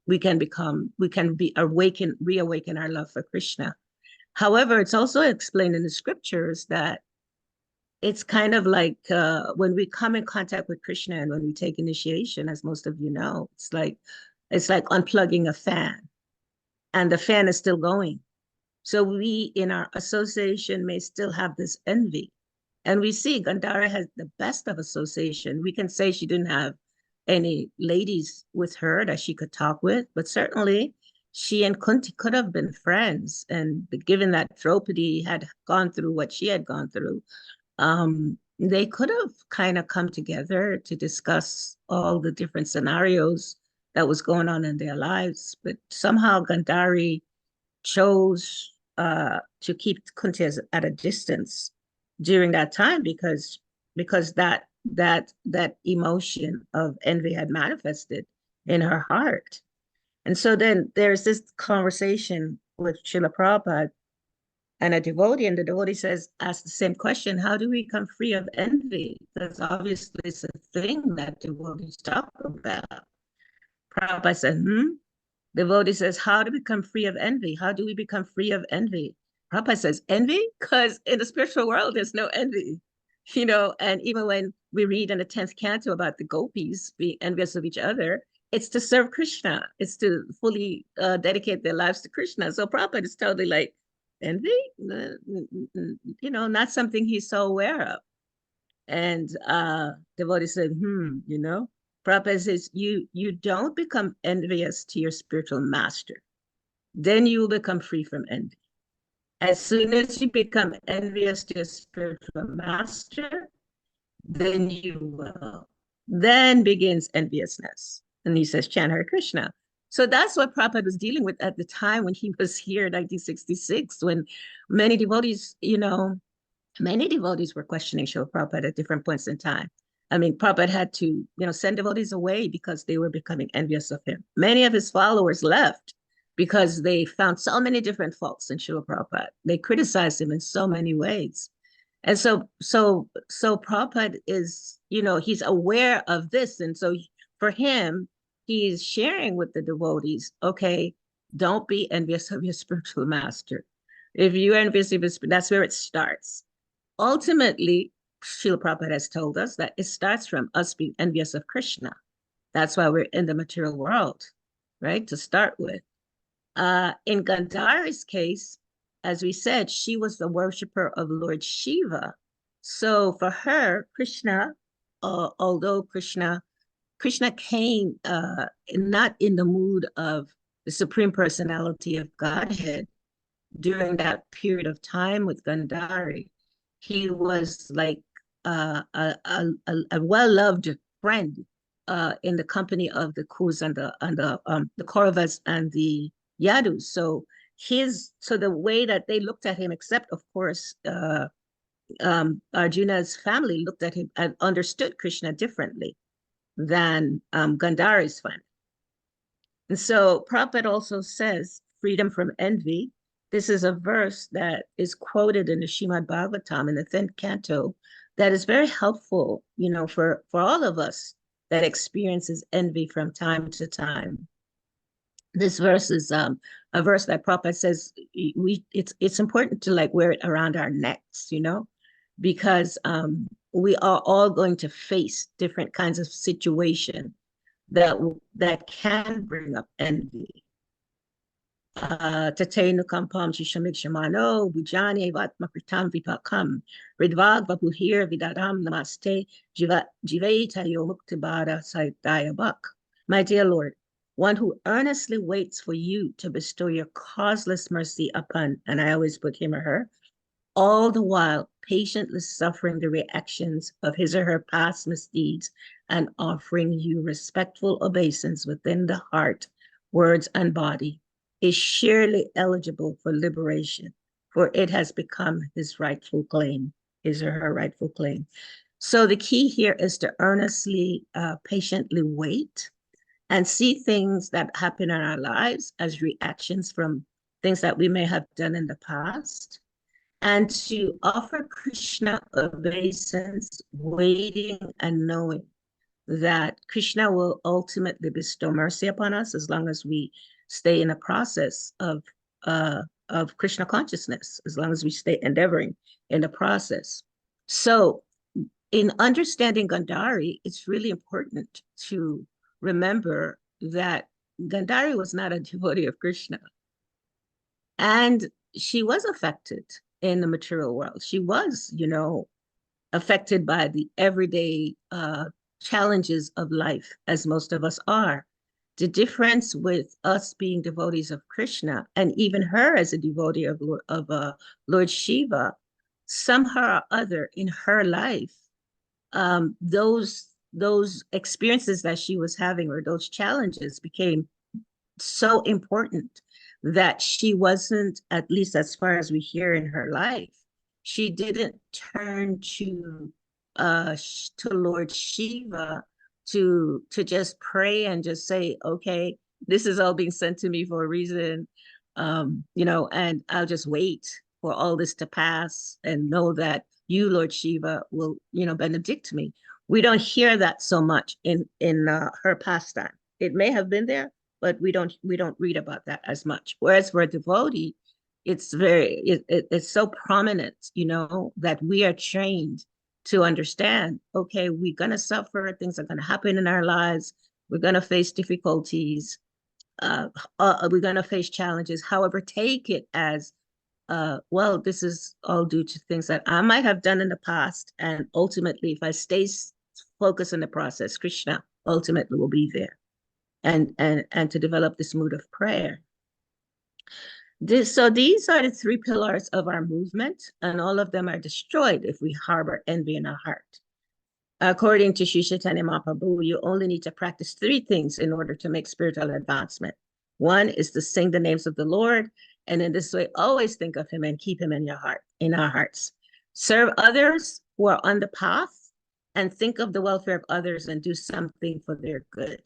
We can reawaken our love for Krishna. However, it's also explained in the scriptures that it's kind of like when we come in contact with Krishna and when we take initiation, as most of you know, it's like unplugging a fan, and the fan is still going. So we, in our association, may still have this envy. And we see Gandhara has the best of association. We can say she didn't have any ladies with her that she could talk with, but certainly she and Kunti could have been friends. And given that Draupadi had gone through what she had gone through, they could have kind of come together to discuss all the different scenarios that was going on in their lives. But somehow Gandhari chose to keep Kunti at a distance during that time because that emotion of envy had manifested in her heart. And so then there's this conversation with Srila Prabhupada and a devotee, and the devotee asks the same question: how do we become free of envy? Because obviously it's a thing that devotees talk about. Prabhupada said, Devotee says, how to become free of envy? How do we become free of envy? Prabhupada says, envy? Because in the spiritual world, there's no envy. You know, and even when we read in the 10th canto about the gopis being envious of each other, it's to serve Krishna. It's to fully dedicate their lives to Krishna. So Prabhupada is totally like, envy? You know, not something he's so aware of. And devotee said, you know, Prabhupada says, you don't become envious to your spiritual master. Then you will become free from envy. As soon as you become envious to your spiritual master, then you will. Then begins enviousness. And he says, chant Hare Krishna. So that's what Prabhupada was dealing with at the time when he was here in 1966, when many devotees, many devotees were questioning Srila Prabhupada at different points in time. I mean, Prabhupada had to, send devotees away because they were becoming envious of him. Many of his followers left because they found so many different faults in Srila Prabhupada. They criticized him in so many ways. And so Prabhupada is, he's aware of this. And so for him, he's sharing with the devotees, okay, don't be envious of your spiritual master. If you're envious of his, that's where it starts. Ultimately, Srila Prabhupada has told us that it starts from us being envious of Krishna. That's why we're in the material world, right? To start with. In Gandhari's case, as we said, she was the worshiper of Lord Shiva. So for her, Krishna, although Krishna came not in the mood of the Supreme Personality of Godhead during that period of time with Gandhari. He was like a well-loved friend in the company of the Kus and the Kauravas and the Yadus. So the way that they looked at him, except of course Arjuna's family looked at him and understood Krishna differently than Gandhari's family. And so Prabhupada also says, freedom from envy. This is a verse that is quoted in the Srimad Bhagavatam in the 10th canto that is very helpful, you know, for all of us that experiences envy from time to time. This verse is a verse that Prabhupada says it's important to like wear it around our necks, you know, because we are all going to face different kinds of situation that can bring up envy. Tatenu kampam shishamik shamano bujani vatmakritam vipakam ridvag vapuhir vidaram namaste jivaitayo muktibara saitayabak. My dear Lord, one who earnestly waits for you to bestow your causeless mercy upon, and I always put him or her, all the while patiently suffering the reactions of his or her past misdeeds and offering you respectful obeisance within the heart, words, and body, is surely eligible for liberation, for it has become his rightful claim, his or her rightful claim. So the key here is to earnestly, patiently wait and see things that happen in our lives as reactions from things that we may have done in the past, and to offer Krishna obeisance, waiting and knowing that Krishna will ultimately bestow mercy upon us as long as we stay in a process of Krishna consciousness, as long as we stay endeavoring in the process. So in understanding Gandhari, it's really important to remember that Gandhari was not a devotee of Krishna. And she was affected in the material world. She was, you know, affected by the everyday challenges of life, as most of us are. The difference with us being devotees of Krishna, and even her as a devotee of Lord Shiva, somehow or other in her life, those experiences that she was having, or those challenges, became so important that she wasn't, at least as far as we hear in her life, she didn't turn to Lord Shiva to just pray and just say, okay, this is all being sent to me for a reason, you know, and I'll just wait for all this to pass and know that you, Lord Shiva, will, you know, benedict me. We don't hear that so much in her pastime. It may have been there, but we don't read about that as much. Whereas for a devotee, it's it's so prominent, you know, that we are trained to understand, okay, we're going to suffer, things are going to happen in our lives, we're going to face difficulties, we're going to face challenges. However, take it as, well, this is all due to things that I might have done in the past, and ultimately, if I stay focused in the process, Krishna ultimately will be there. And to develop this mood of prayer. So these are the three pillars of our movement, and all of them are destroyed if we harbor envy in our heart. According to Sri Chaitanya Mahaprabhu, you only need to practice three things in order to make spiritual advancement. One is to sing the names of the Lord, and in this way, always think of him and keep him in your heart, in our hearts. Serve others who are on the path, and think of the welfare of others and do something for their good.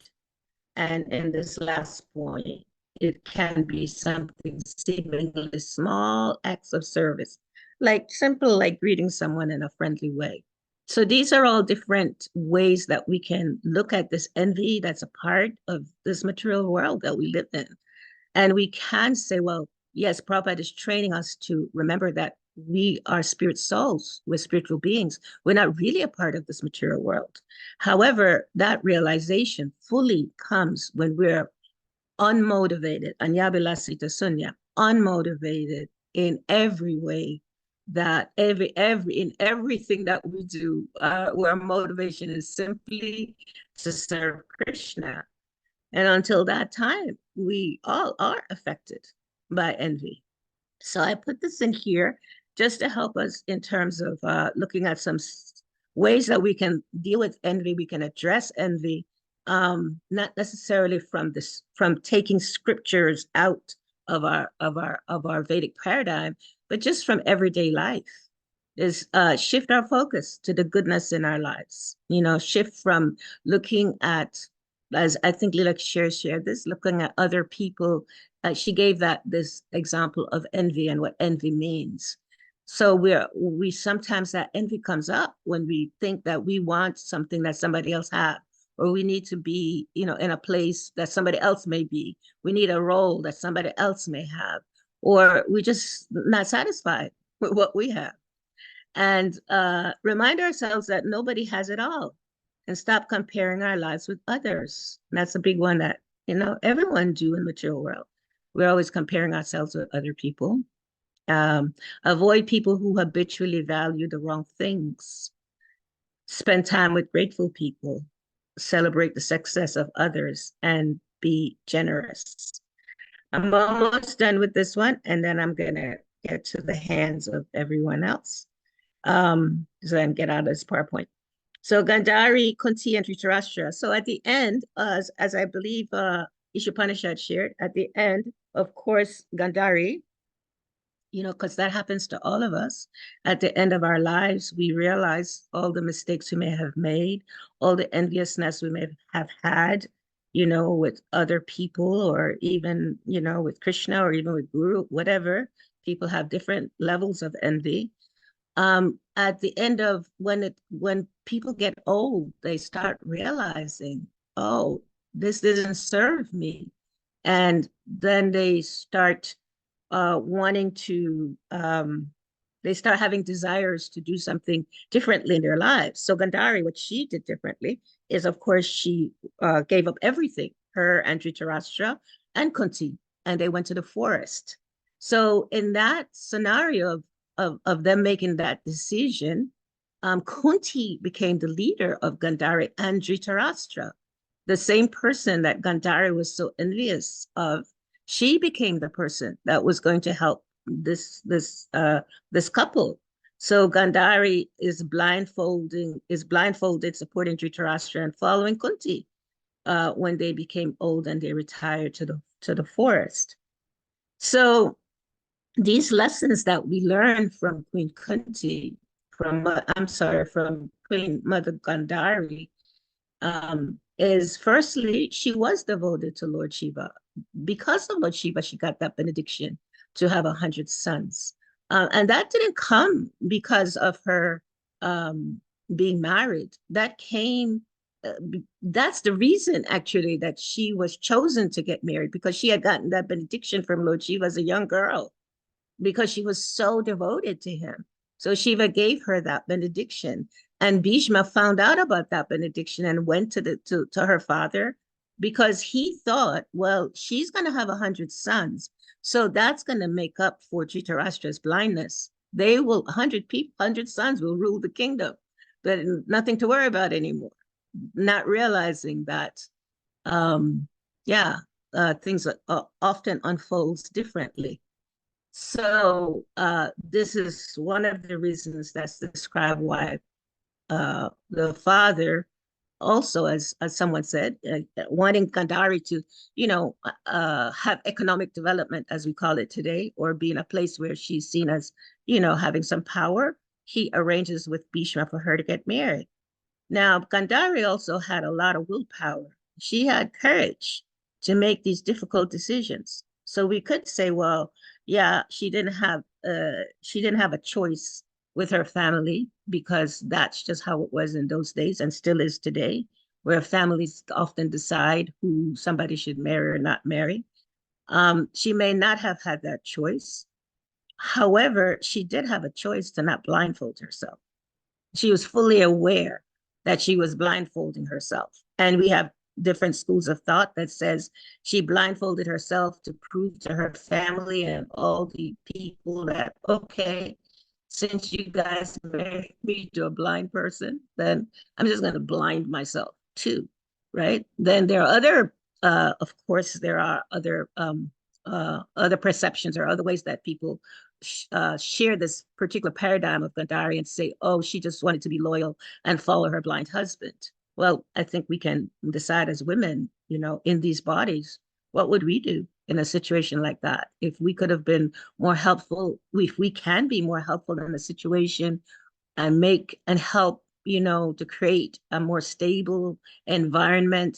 And in this last point, it can be something seemingly small acts of service, like simple, like greeting someone in a friendly way. So these are all different ways that we can look at this envy that's a part of this material world that we live in. And we can say, well, yes, Prabhupada is training us to remember that we are spirit souls, we're spiritual beings. We're not really a part of this material world. However, that realization fully comes when we're unmotivated, anyabilasita sunya, unmotivated in every way, that in everything that we do, where motivation is simply to serve Krishna. And until that time, we all are affected by envy. So I put this in here just to help us in terms of looking at some ways that we can deal with envy, we can address envy, not necessarily from taking scriptures out of our Vedic paradigm, but just from everyday life. is shift our focus to the goodness in our lives. Shift from looking at, as I think Lila shared this, looking at other people. She gave this example of envy and what envy means. So we sometimes, that envy comes up when we think that we want something that somebody else has, or we need to be, in a place that somebody else may be. We need a role that somebody else may have, or we just not satisfied with what we have. And remind ourselves that nobody has it all, and stop comparing our lives with others. And that's a big one that, everyone do in the material world. We're always comparing ourselves with other people. Avoid people who habitually value the wrong things. Spend time with grateful people. Celebrate the success of others and be generous. I'm almost done with this one, and then I'm going to get to the hands of everyone else. So I can get out of this PowerPoint. So Gandhari, Kunti, and Dhritarashtra. So at the end, as I believe Ishopanishad shared, at the end, of course, Gandhari, because that happens to all of us. At the end of our lives, we realize all the mistakes we may have made, all the enviousness we may have had, with other people, or even, with Krishna, or even with Guru, whatever. People have different levels of envy. At the end of when people get old, they start realizing, oh, this doesn't serve me. And then they start wanting to, they start having desires to do something differently in their lives. So Gandhari, what she did differently is, of course, she gave up everything, her and Dhritarashtra and Kunti, and they went to the forest. So in that scenario of them making that decision, Kunti became the leader of Gandhari and Dhritarashtra. The same person that Gandhari was so envious of, she became the person that was going to help this couple. So Gandhari is blindfolded supporting Dhritarashtra and following Kunti when they became old and they retired to the forest. So these lessons that we learn from Queen Kunti, from Queen Mother Gandhari, is firstly, she was devoted to Lord Shiva. Because of Lord Shiva, she got that benediction to have 100 sons. And that didn't come because of her being married. That came, that's the reason actually that she was chosen to get married, because she had gotten that benediction from Lord Shiva as a young girl, because she was so devoted to him. So Shiva gave her that benediction. And Bhishma found out about that benediction and went to her father, because he thought, well, she's going to have 100 sons. So that's going to make up for Dhritarashtra's blindness. 100 sons will rule the kingdom, but nothing to worry about anymore. Not realizing that, things often unfolds differently. So this is one of the reasons that's described why the father also, as someone said, wanting Gandhari to, have economic development, as we call it today, or be in a place where she's seen as, having some power, he arranges with Bhishma for her to get married. Now, Gandhari also had a lot of willpower. She had courage to make these difficult decisions. So we could say, well, yeah, she didn't have a choice with her family, because that's just how it was in those days and still is today, where families often decide who somebody should marry or not marry. She may not have had that choice. However, she did have a choice to not blindfold herself. She was fully aware that she was blindfolding herself. And we have different schools of thought that says she blindfolded herself to prove to her family and all the people that, okay, since you guys married me to a blind person, then I'm just going to blind myself too, right? Then there are other, of course, there are other perceptions or other ways that people share this particular paradigm of Gandhari and say, oh, she just wanted to be loyal and follow her blind husband. Well, I think we can decide as women, in these bodies, what would we do? in a situation like that. If we could have been more helpful, if we can be more helpful in a situation and make and help, you know, to create a more stable environment,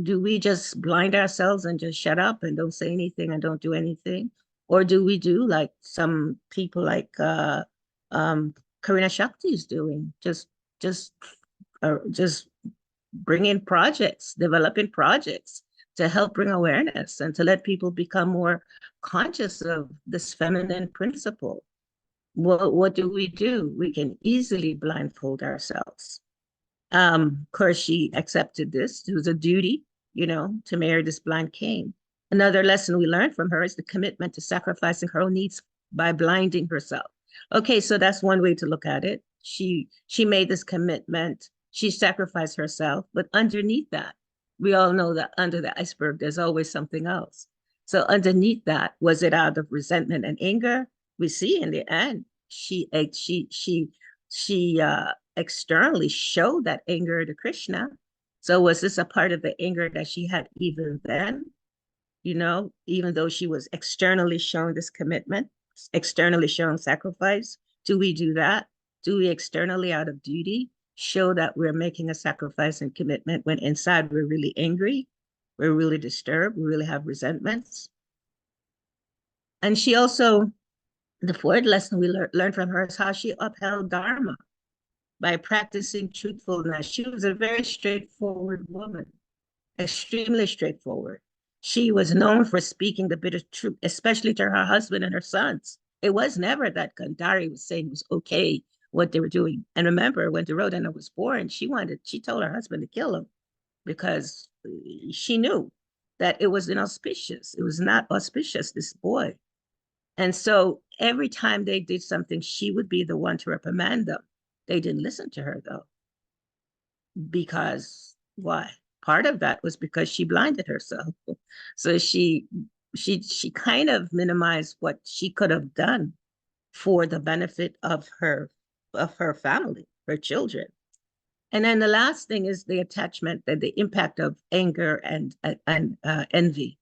do we just blind ourselves and just shut up and don't say anything and don't do anything? Or do we do like some people like Karina Shakti is doing, just bring in projects, developing projects to help bring awareness and to let people become more conscious of this feminine principle. What do? We can easily blindfold ourselves. Of course, she accepted this. It was a duty, you know, to marry this blind king. Another lesson we learned from her is the commitment to sacrificing her own needs by blinding herself. Okay, so that's one way to look at it. She made this commitment. She sacrificed herself, but underneath that, we all know that under the iceberg, there's always something else. So underneath that, was it out of resentment and anger? We see in the end, she externally showed that anger to Krishna. So was this a part of the anger that she had even then? You know, even though she was externally showing this commitment, externally showing sacrifice, do we do that? Do we externally, out of duty, show that we're making a sacrifice and commitment when inside we're really angry, we're really disturbed, we really have resentments? And she also, the fourth lesson we learned from her is how she upheld Dharma by practicing truthfulness. She was a very straightforward woman, extremely straightforward. She was known for speaking the bitter truth, especially to her husband and her sons. It was never that Gandhari was saying it was okay what they were doing. And remember, when Duryodhana was born, she told her husband to kill him because she knew that it was inauspicious. It was not auspicious, this boy. And so every time they did something, she would be the one to reprimand them. They didn't listen to her, though. Because why? Part of that was because she blinded herself. So she kind of minimized what she could have done for the benefit of her family, her children. And then the last thing is the attachment, the impact of anger and envy.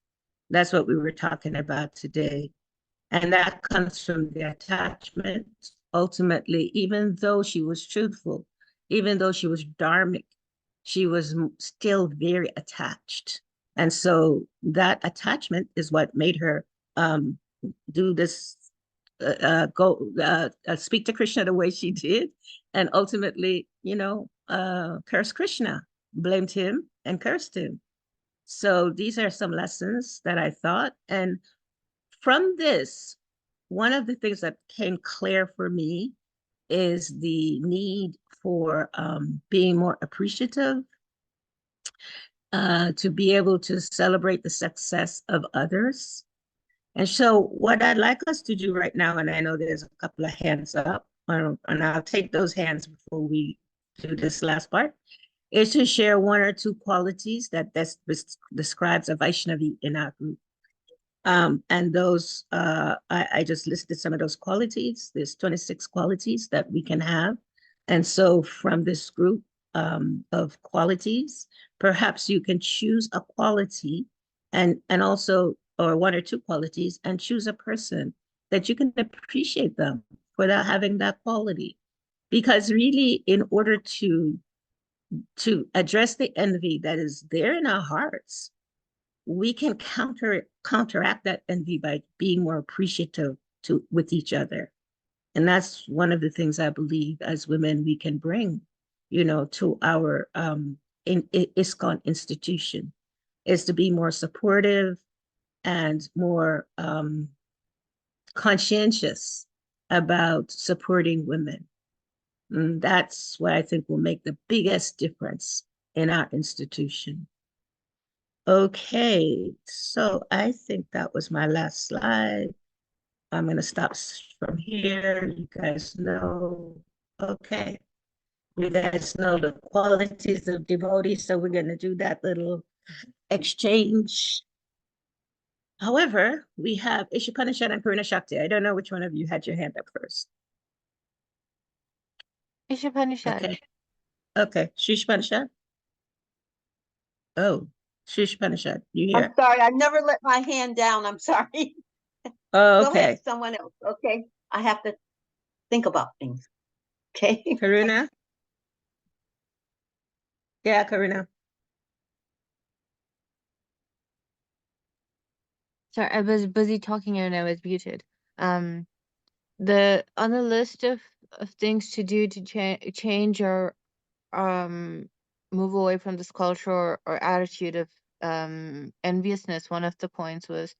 That's what we were talking about today. And that comes from the attachment. Ultimately, even though she was truthful, even though she was dharmic, she was still very attached. And so that attachment is what made her do this, speak to Krishna the way she did, and ultimately, you know, cursed Krishna, blamed him and cursed him. So these are some lessons that I thought. And from this, one of the things that came clear for me is the need for being more appreciative, to be able to celebrate the success of others. And so what I'd like us to do right now, and I know there's a couple of hands up, and I'll take those hands before we do this last part, is to share one or two qualities that describes a Vaishnavi in our group. And those, I just listed some of those qualities. There's 26 qualities that we can have. And so from this group of qualities, perhaps you can choose a quality and also, or one or two qualities, and choose a person that you can appreciate them without having that quality. Because really, in order to address the envy that is there in our hearts, we can counteract that envy by being more appreciative with each other. And that's one of the things I believe as women we can bring, you know, to our ISKCON institution, is to be more supportive and more conscientious about supporting women. And that's what I think will make the biggest difference in our institution. Okay, so I think that was my last slide. I'm going to stop from here. You guys know, okay. You guys know the qualities of devotees, so we're going to do that little exchange. However, we have Ishopanishad and Purna Shakti. I don't know which one of you had your hand up first. Ishopanishad. Okay. Okay, Shishpanishad. Oh, Shush Panishad, you I'm here? sorry, I never let my hand down. I'm sorry. Oh, Go okay. ahead, someone else. Okay. I have to think about things. Okay. Karuna? Yeah, Karuna. Sorry, I was busy talking and I was muted. The on the list of things to do to change or move away from this culture or attitude of enviousness, one of the points was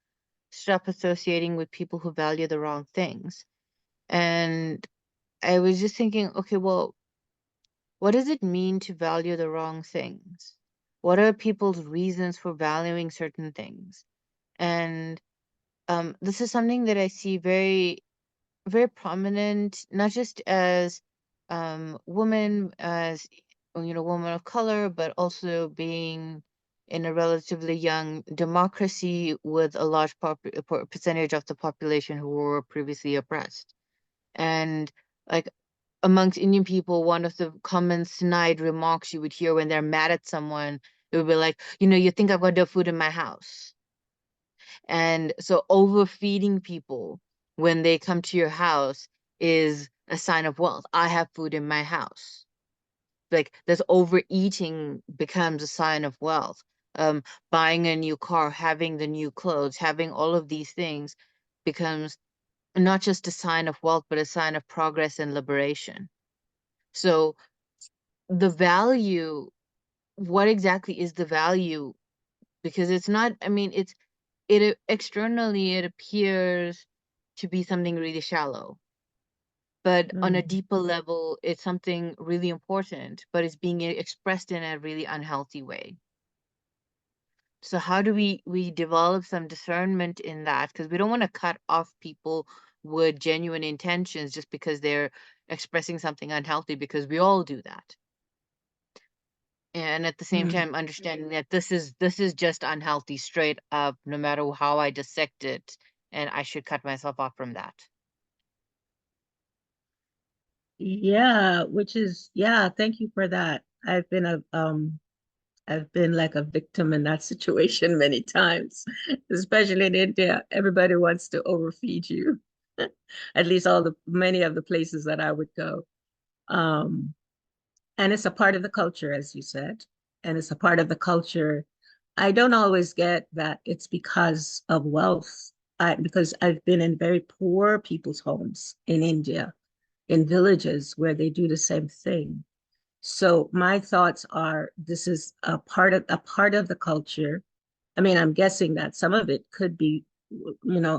stop associating with people who value the wrong things. And I was just thinking, okay, well, what does it mean to value the wrong things? What are people's reasons for valuing certain things? And this is something that I see very, very prominent, not just as women, as women of color, but also being in a relatively young democracy with a large percentage of the population who were previously oppressed. And like amongst Indian people, one of the common snide remarks you would hear when they're mad at someone, it would be like, you think I've got the food in my house. And so overfeeding people when they come to your house is a sign of wealth. I have food in my house. Like this overeating becomes a sign of wealth. Buying a new car, having the new clothes, having all of these things becomes not just a sign of wealth, but a sign of progress and liberation. So the value, what exactly is the value? Because it's not, I mean, it externally it appears to be something really shallow, but on a deeper level it's something really important, but it's being expressed in a really unhealthy way. So how do we develop some discernment in that? Because we don't want to cut off people with genuine intentions just because they're expressing something unhealthy, because we all do that. And at the same time understanding that this is just unhealthy straight up, no matter how I dissect it, and I should cut myself off from that. Yeah, thank you for that. I've been like a victim in that situation many times, especially in India. Everybody wants to overfeed you. At least many of the places that I would go. And it's a part of the culture, as you said, and it's a part of the culture. I don't always get that it's because of wealth, because I've been in very poor people's homes in India, in villages where they do the same thing. So my thoughts are this is a part of the culture. I mean, I'm guessing that some of it could be,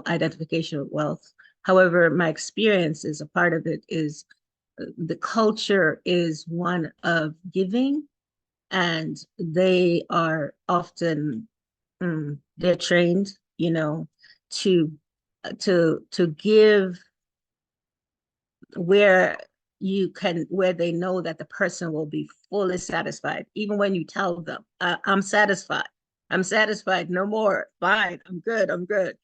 identification with wealth. However, my experience is a part of it is the culture is one of giving, and they are often they're trained, to to give where where they know that the person will be fully satisfied, even when you tell them, I'm satisfied, no more, fine, I'm good.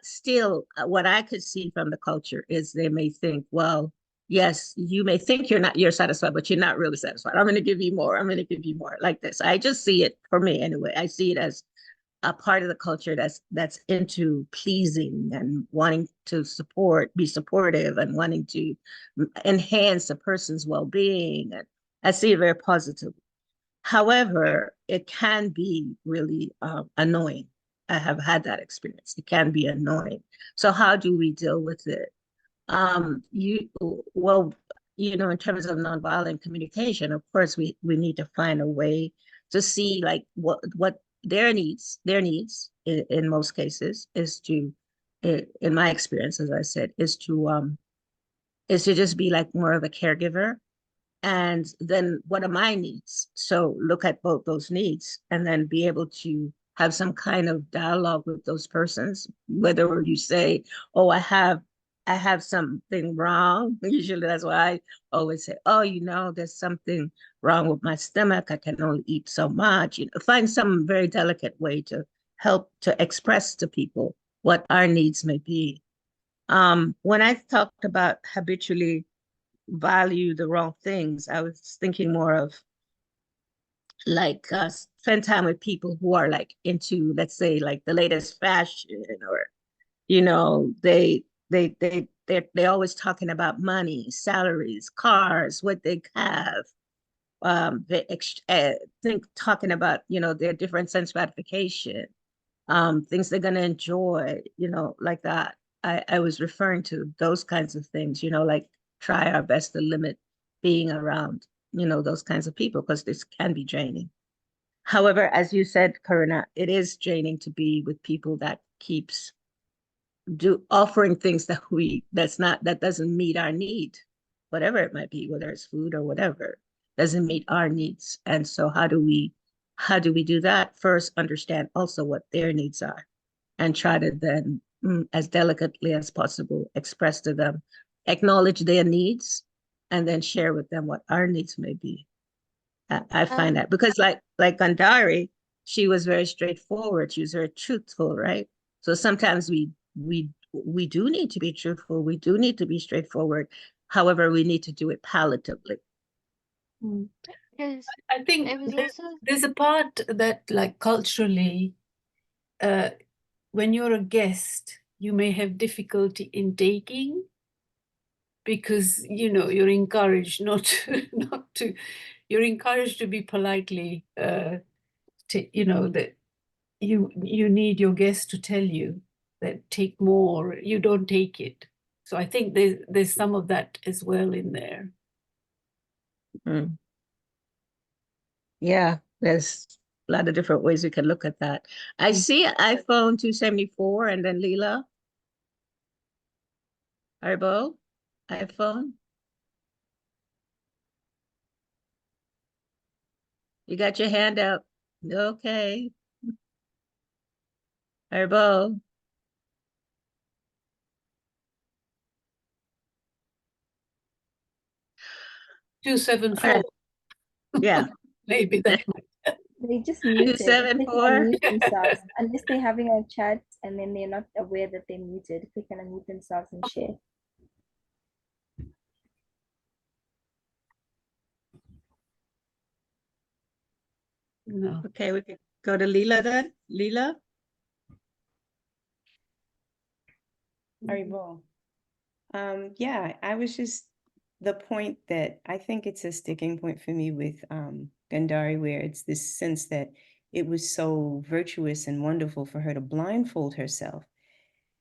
Still, what I could see from the culture is they may think, well, yes, you may think you're satisfied, but you're not really satisfied. I'm going to give you more. I'm going to give you more, like this. I just see it, for me anyway, I see it as a part of the culture that's into pleasing and wanting to be supportive, and wanting to enhance a person's well-being. And I see it very positive. However, it can be really annoying. I have had that experience. It can be annoying. So how do we deal with it? Well, in terms of nonviolent communication, of course, we need to find a way to see like what their needs in most cases is to, in my experience, as I said, is to just be like more of a caregiver. And then what are my needs? So look at both those needs and then be able to have some kind of dialogue with those persons, whether you say, oh, I have something wrong. Usually that's why I always say, oh, there's something wrong with my stomach. I can only eat so much. Find some very delicate way to help to express to people what our needs may be. When I talked about habitually value the wrong things, I was thinking more of like spend time with people who are like into, let's say, like the latest fashion, or they're always talking about money, salaries, cars, what they have. They think talking about their different sense gratification, things they're gonna enjoy, like that. I was referring to those kinds of things, like try our best to limit being around, those kinds of people, because this can be draining. However, as you said, Karina, it is draining to be with people that keeps offering things that doesn't meet our need, whatever it might be, whether it's food or whatever, doesn't meet our needs. And so how do we do that? First, understand also what their needs are, and try to then, as delicately as possible, express to them, acknowledge their needs, and then share with them what our needs may be. I find that, because like Gandhari, she was very straightforward. She was very truthful, right? So sometimes we do need to be truthful. We do need to be straightforward. However, we need to do it palatably. Because I think it was also there's a part that, like, culturally, when you're a guest, you may have difficulty in taking, because you're encouraged not to you're encouraged to be politely that you need your guest to tell you that take more, you don't take it. So I think there's some of that as well in there. Yeah, there's a lot of different ways we can look at that. I see iPhone 274, and then Leela. Arbo, iPhone. You got your hand up. Okay. Arbo. Two 7-4. Yeah. Maybe that might. They just muted. They can 274. unmute themselves unless they're having a chat and then they're not aware that they're muted. They can unmute themselves and share. No. Okay, we can go to Leela then. Leela. Aribo. Yeah, I was just the point that I think it's a sticking point for me with Gandhari, where it's this sense that it was so virtuous and wonderful for her to blindfold herself.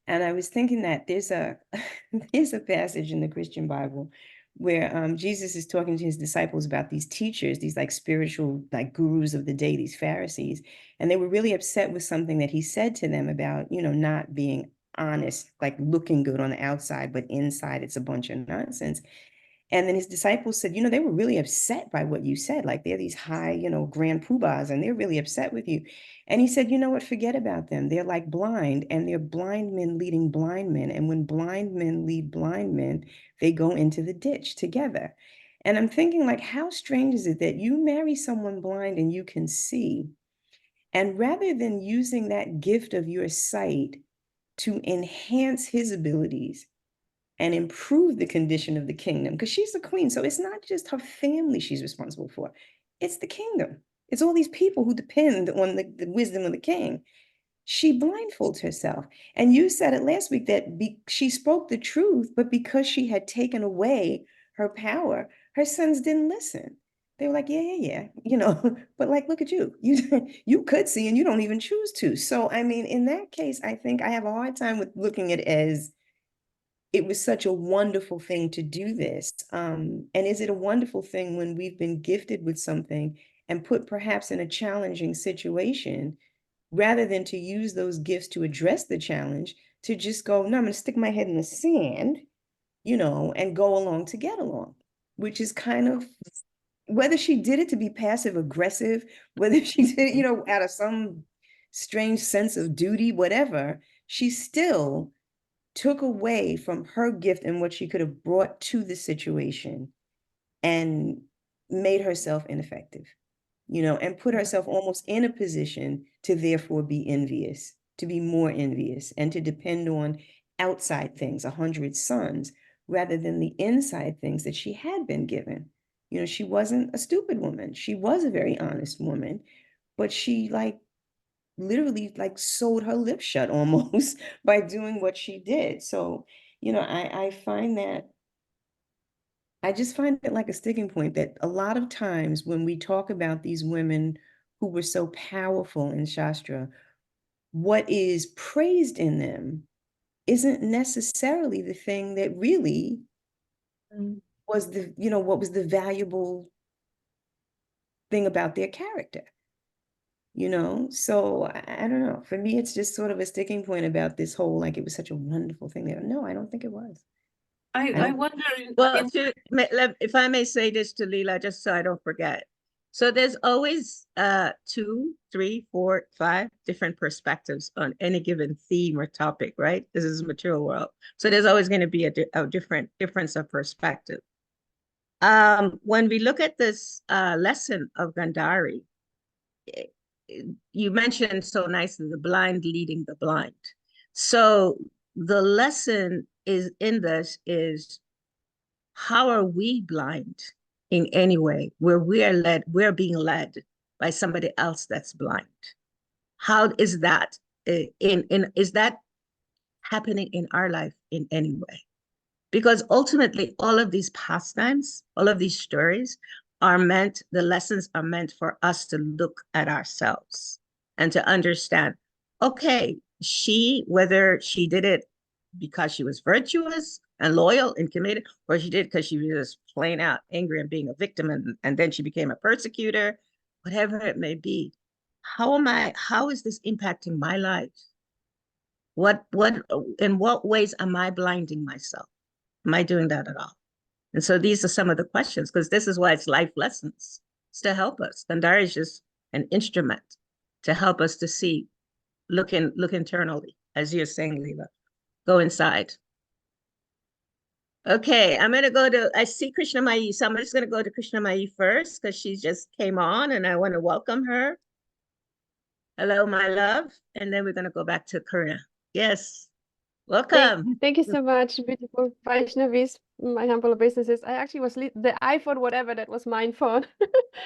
And I was thinking that there's a there's a passage in the Christian Bible where Jesus is talking to his disciples about these teachers, these like spiritual like gurus of the day, these Pharisees, and they were really upset with something that he said to them about, not being honest, like looking good on the outside, but inside it's a bunch of nonsense. And then his disciples said, they were really upset by what you said. Like they're these high, grand poobahs, and they're really upset with you. And he said, you know what, forget about them. They're like blind, and they're blind men leading blind men. And when blind men lead blind men, they go into the ditch together. And I'm thinking, like, how strange is it that you marry someone blind and you can see? And rather than using that gift of your sight to enhance his abilities and improve the condition of the kingdom, because she's the queen. So it's not just her family she's responsible for. It's the kingdom. It's all these people who depend on the wisdom of the king. She blindfolds herself. And you said it last week that she spoke the truth, but because she had taken away her power, her sons didn't listen. They were like, yeah. But like, look at you. You could see and you don't even choose to. So, I mean, in that case, I think I have a hard time with looking at it as it was such a wonderful thing to do this. And is it a wonderful thing when we've been gifted with something and put perhaps in a challenging situation, rather than to use those gifts to address the challenge, to just go, no, I'm going to stick my head in the sand, and go along to get along, which is kind of, whether she did it to be passive aggressive, whether she did it, out of some strange sense of duty, whatever, she still took away from her gift and what she could have brought to the situation and made herself ineffective, and put herself almost in a position to therefore be envious, to be more envious, and to depend on outside things, 100 sons, rather than the inside things that she had been given, You know, she wasn't a stupid woman. She was a very honest woman, but she like literally like sewed her lips shut almost by doing what she did. So, you know, I find that I just find it like a sticking point that a lot of times when we talk about these women who were so powerful in Shastra, what is praised in them isn't necessarily the thing that really was the, you know, what was the valuable thing about their character, you know? So I don't know. For me, it's just sort of a sticking point about this whole, like, it was such a wonderful thing there. No, I don't think it was. I wonder Well, if if I may say this to Leela, just so I don't forget. So there's always 2, 3, 4, 5 different perspectives on any given theme or topic, right? This is a material world. So there's always going to be a different difference of perspective. When we look at this lesson of Gandhari, you mentioned so nicely the blind leading the blind. So the lesson is in this is, how are we blind in any way where we're being led by somebody else that's blind? How is that is that happening in our life in any way? Because ultimately, all of these pastimes, all of these stories the lessons are meant for us to look at ourselves and to understand, okay, whether she did it because she was virtuous and loyal and committed, or she did because she was just plain out angry and being a victim, and then she became a persecutor, whatever it may be. How is this impacting my life? In what ways am I blinding myself? Am I doing that at all? And so these are some of the questions, because this is why it's life lessons. It's to help us. Gandhari is just an instrument to help us to see, look internally, as you're saying, Leela. Go inside. Okay, I see Krishna Mai, so I'm just going to go to Krishna Mai first because she just came on and I want to welcome her. Hello, my love. And then we're going to go back to Karina. Yes, welcome. Thank you so much, beautiful Vaishnavis, my humble businesses. I actually was the iPhone, whatever, that was my phone.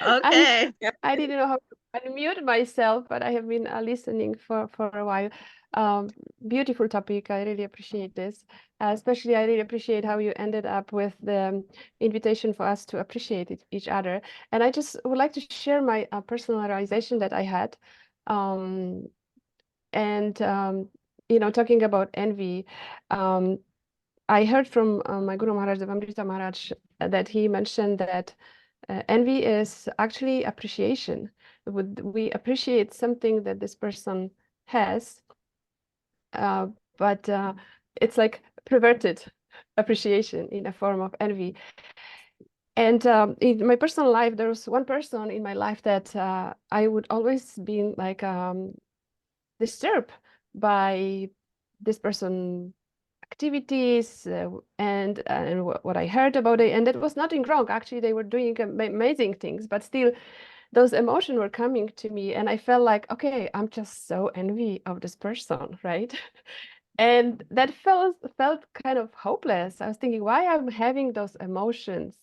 Okay. I didn't know how to unmute myself, but I have been listening for a while. Beautiful topic. I really appreciate this. Especially, I really appreciate how you ended up with the invitation for us to appreciate each other. And I just would like to share my personal realization that I had. You know, talking about envy, I heard from my Guru Maharaj, Devamrita Maharaj, that he mentioned that envy is actually appreciation. We appreciate something that this person has, but it's like perverted appreciation in a form of envy. And in my personal life, there was one person in my life that I would always be like disturbed by this person activities and what I heard about it, and it was nothing wrong. Actually, they were doing amazing things, but still those emotions were coming to me, and I felt like, okay, I'm just so envy of this person, right? And that felt kind of hopeless. I was thinking, why I'm having those emotions.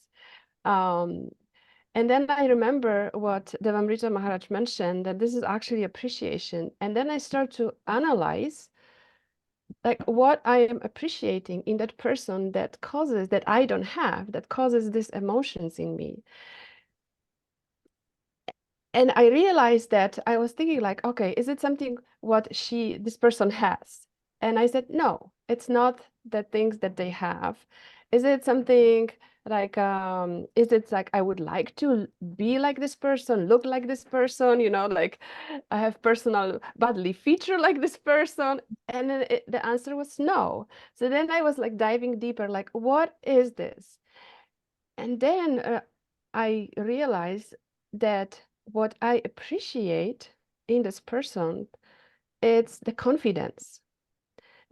And then I remember what Devamrita Maharaj mentioned, that this is actually appreciation. And then I start to analyze like what I am appreciating in that person that I don't have, that causes these emotions in me. And I realized that I was thinking like, okay, is it something what this person has? And I said, no, it's not the things that they have. Is it something like, is it like I would like to be like this person, look like this person, you know, like I have personal bodily feature like this person? And then the answer was no. So then I was like diving deeper, like, what is this? And then I realized that what I appreciate in this person, it's the confidence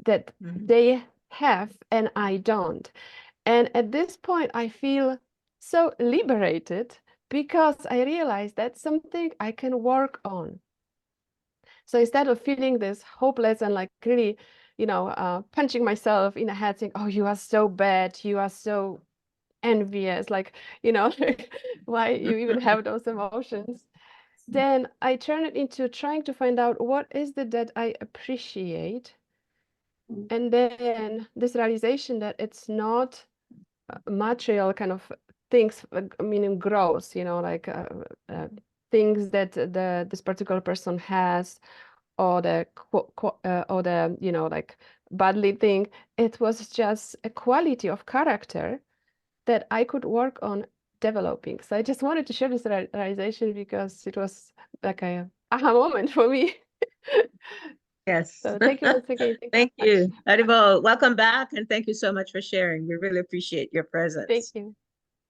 that they have and I don't. And at this point, I feel so liberated because I realize that's something I can work on. So instead of feeling this hopeless and like really, you know, punching myself in the head saying, oh, you are so bad, you are so envious, like, why you even have those emotions. Then I turn it into trying to find out what is it that I appreciate. And then this realization that it's not material kind of things, meaning gross, like things that this particular person has, or the like badly thing. It was just a quality of character that I could work on developing. So I just wanted to share this realization because it was like a aha moment for me. Yes. So thank you once again. Thank so much. you. Adibo, welcome back, and thank you so much for sharing. We really appreciate your presence. Thank you.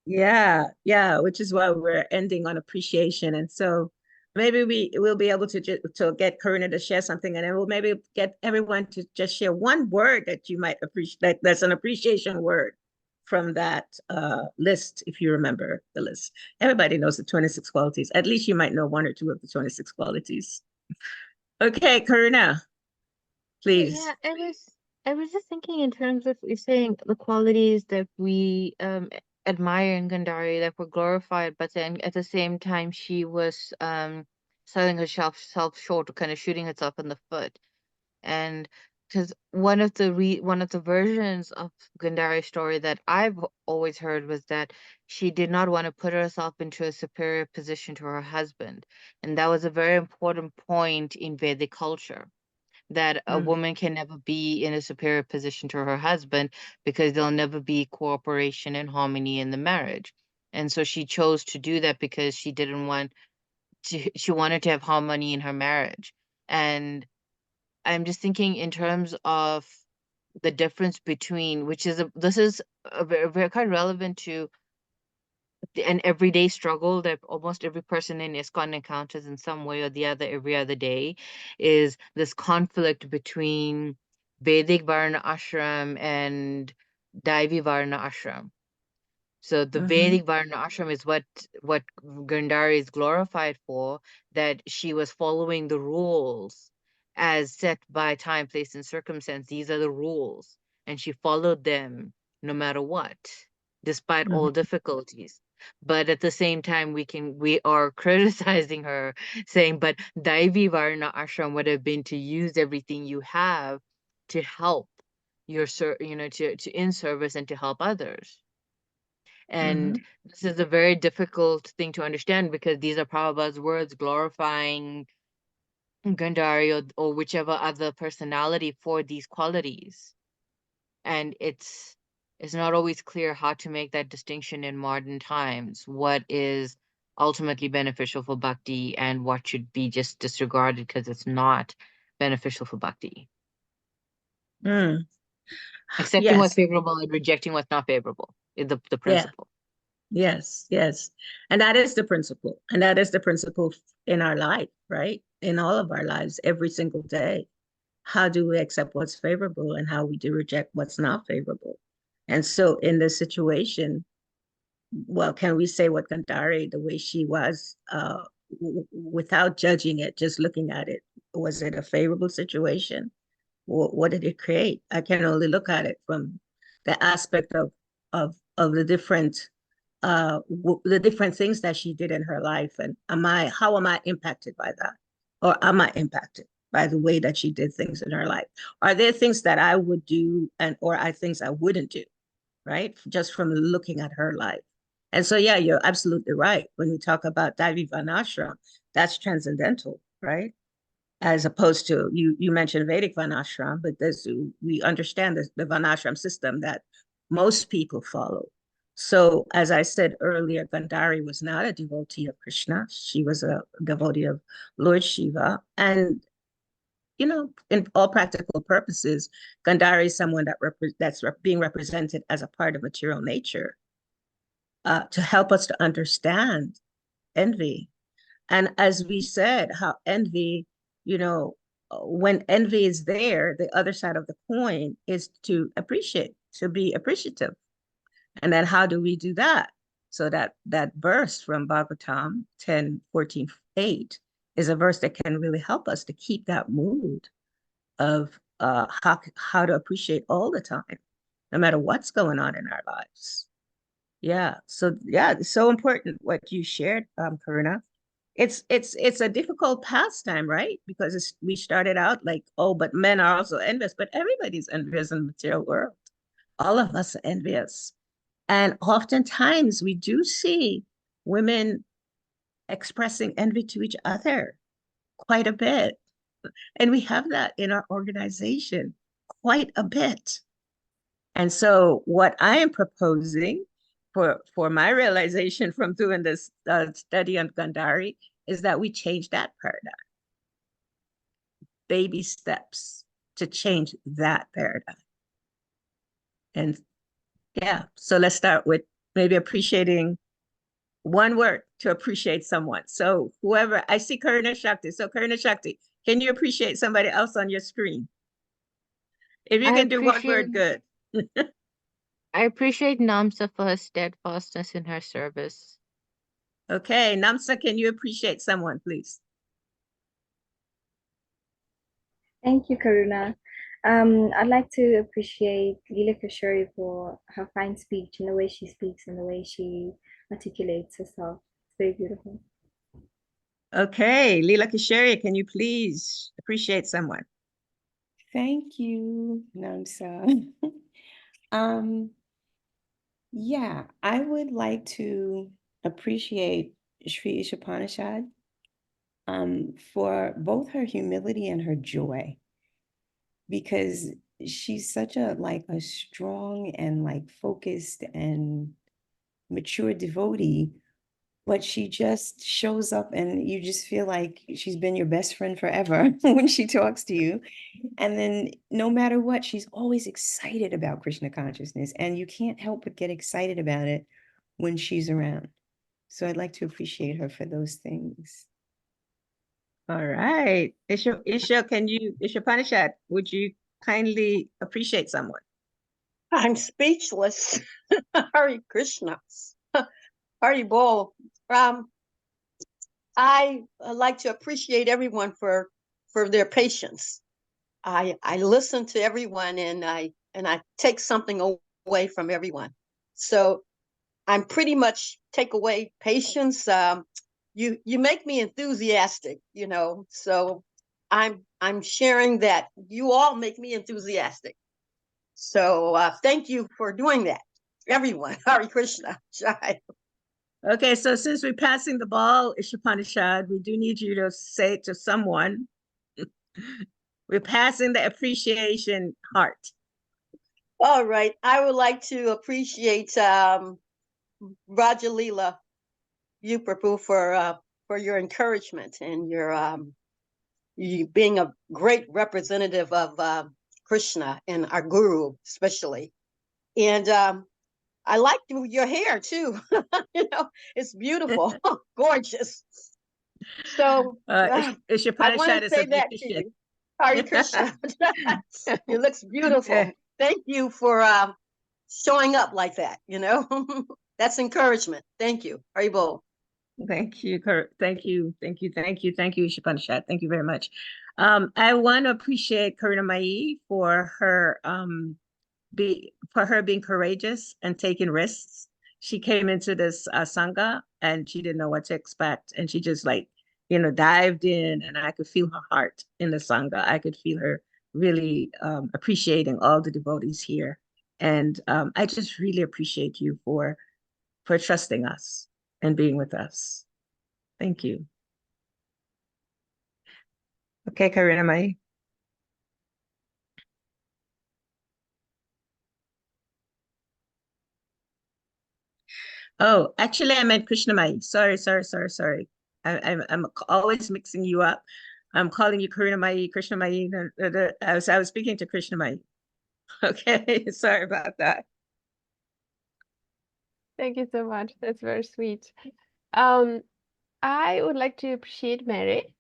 Yeah, which is why we're ending on appreciation. And so maybe we'll be able to get Karina to share something, and then we'll maybe get everyone to just share one word that you might appreciate, that's an appreciation word from that list, if you remember the list. Everybody knows the 26 qualities. At least you might know one or two of the 26 qualities. Okay, Karina, please. Yeah, I was just thinking in terms of you're saying the qualities that we admire in Gandhari that were glorified, but then at the same time she was selling herself short, or kind of shooting herself in the foot. And because one of the versions of Gandhari's story that I've always heard was that she did not want to put herself into a superior position to her husband, and that was a very important point in Vedic culture, that a woman can never be in a superior position to her husband because there'll never be cooperation and harmony in the marriage. And so she chose to do that because she wanted to have harmony in her marriage. And I'm just thinking in terms of the difference between, this is a very quite relevant to an everyday struggle that almost every person in ISKCON encounters in some way or the other every other day, is this conflict between Vedic Varna Ashram and Daivi Varna Ashram. So the Vedic Varna Ashram is what Gandhari is glorified for, that she was following the rules as set by time, place, and circumstance. These are the rules, and she followed them no matter what, despite all difficulties. But at the same time, we are criticizing her, saying, but Daivi Varna Ashram would have been to use everything you have to help to in service and to help others. And this is a very difficult thing to understand because these are Prabhupada's words glorifying Gandhari or whichever other personality for these qualities. And it's not always clear how to make that distinction in modern times. What is ultimately beneficial for bhakti and what should be just disregarded because it's not beneficial for bhakti. Accepting what's favorable and rejecting what's not favorable is the principle. Yes. And that is the principle. And that is the principle in our life, right? In all of our lives, every single day. How do we accept what's favorable and how we do reject what's not favorable? And so in this situation, well, can we say what Gandhari, the way she was, without judging it, just looking at it, was it a favorable situation? What did it create? I can only look at it from the aspect of the different things that she did in her life, and how am I impacted by that, or am I impacted by the way that she did things in her life? Are there things that I would do or are things I wouldn't do, right? Just from looking at her life. And so, yeah, you're absolutely right. When we talk about Daivi Varnashram, that's transcendental, right? As opposed to, you mentioned Vedic Varnashram, but we understand the Varnashram system that most people follow. So as I said earlier, Gandhari was not a devotee of Krishna. She was a devotee of Lord Shiva. And, in all practical purposes, Gandhari is someone that's being represented as a part of material nature, to help us to understand envy. And as we said, how envy, when envy is there, the other side of the coin is to appreciate, to be appreciative. And then how do we do that? So that verse from Bhagavatam 10:14-8 is a verse that can really help us to keep that mood of how to appreciate all the time, no matter what's going on in our lives. Yeah. So yeah, it's so important what you shared, Karuna. It's a difficult pastime, right? Because we started out like, oh, but men are also envious, but everybody's envious in the material world. All of us are envious. And oftentimes we do see women expressing envy to each other quite a bit. And we have that in our organization quite a bit. And so what I am proposing for my realization from doing this study on Gandhari is that we change that paradigm. Baby steps to change that paradigm. And yeah, so let's start with maybe appreciating one word to appreciate someone. So whoever, I see Karuna Shakti. So Karuna Shakti, can you appreciate somebody else on your screen? If you I can do one appreciate word, good. I appreciate Namsa for her steadfastness in her service. Okay, Namsa, can you appreciate someone, please? Thank you, Karuna. I'd like to appreciate Leela Kishore for her fine speech and the way she speaks and the way she articulates herself. It's very beautiful. Okay, Leela Kishore, can you please appreciate someone? Thank you, Namsa. Yeah, I would like to appreciate Sri Ishapanishad for both her humility and her joy, because she's such a strong and focused and mature devotee, but she just shows up and you just feel like she's been your best friend forever when she talks to you. And then no matter what, she's always excited about Krishna consciousness, and you can't help but get excited about it when she's around. So I'd like to appreciate her for those things. All right. Isha, Panishad, would you kindly appreciate someone? I'm speechless. Hare Krishna. Hare Bol. I like to appreciate everyone for their patience. I listen to everyone and I take something away from everyone. So I'm pretty much take away patience. You make me enthusiastic, you know. So I'm sharing that. You all make me enthusiastic. So thank you for doing that, everyone. Hare Krishna. Jai. Okay, so since we're passing the ball, Ishapanishad, we do need you to say to someone, we're passing the appreciation heart. All right. I would like to appreciate Raja Leela, you Prabhu, for your encouragement and your you being a great representative of Krishna and our guru, especially. And I like your hair too. You know, it's beautiful, gorgeous. So Ishapanishad is a say that to beautician. you. Hare Krishna. It looks beautiful. Okay. Thank you for showing up like that. You know, that's encouragement. Thank you. Haribol. Thank you, Kurt. Thank you, Ishapanishad. Thank you very much. I want to appreciate Karuna Mai for her being courageous and taking risks. She came into this sangha and she didn't know what to expect, and she just dived in, and I could feel her heart in the sangha. I could feel her really appreciating all the devotees here, and I just really appreciate you for trusting us and being with us. Thank you. Okay, Karuna Mai. Oh, actually, I meant Krishna Mai. Sorry. I'm always mixing you up. I'm calling you Karuna Mai, Krishna Mai. I was speaking to Krishna Mai. Okay, sorry about that. Thank you so much. That's very sweet. I would like to appreciate Mary,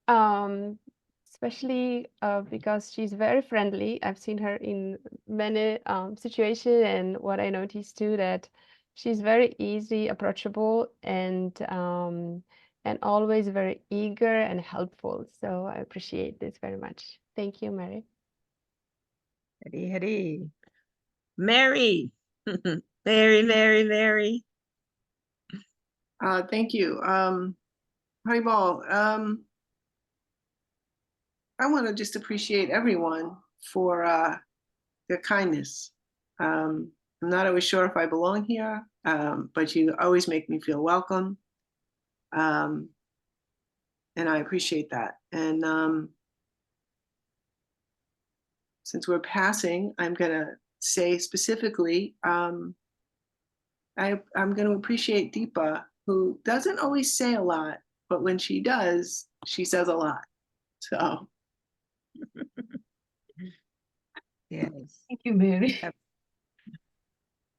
especially because she's very friendly. I've seen her in many situations, and what I noticed too, that she's very easy, approachable, and always very eager and helpful. So I appreciate this very much. Thank you, Mary. Hari. Mary. Very, very, very. Thank you. Haribol, I want to just appreciate everyone for their kindness. I'm not always sure if I belong here, but you always make me feel welcome. And I appreciate that. And since we're passing, I'm going to say specifically, I'm going to appreciate Deepa, who doesn't always say a lot, but when she does, she says a lot. So. Yes. Thank you, Mary.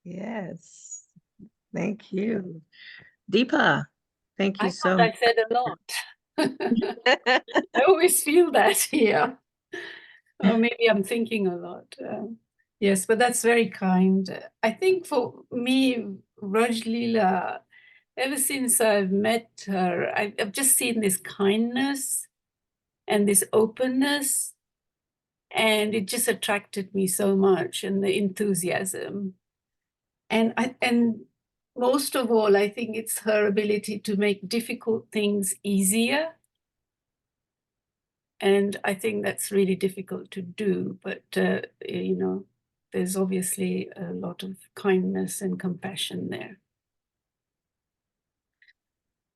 Yes. Thank you. Deepa, thank you I so thought I much. said a lot. I always feel that here. Or maybe I'm thinking a lot. Yes, but that's very kind. I think for me, Rajlila, ever since I've met her, I've just seen this kindness and this openness, and it just attracted me so much, and the enthusiasm. And most of all, I think it's her ability to make difficult things easier. And I think that's really difficult to do, but you know, there's obviously a lot of kindness and compassion there.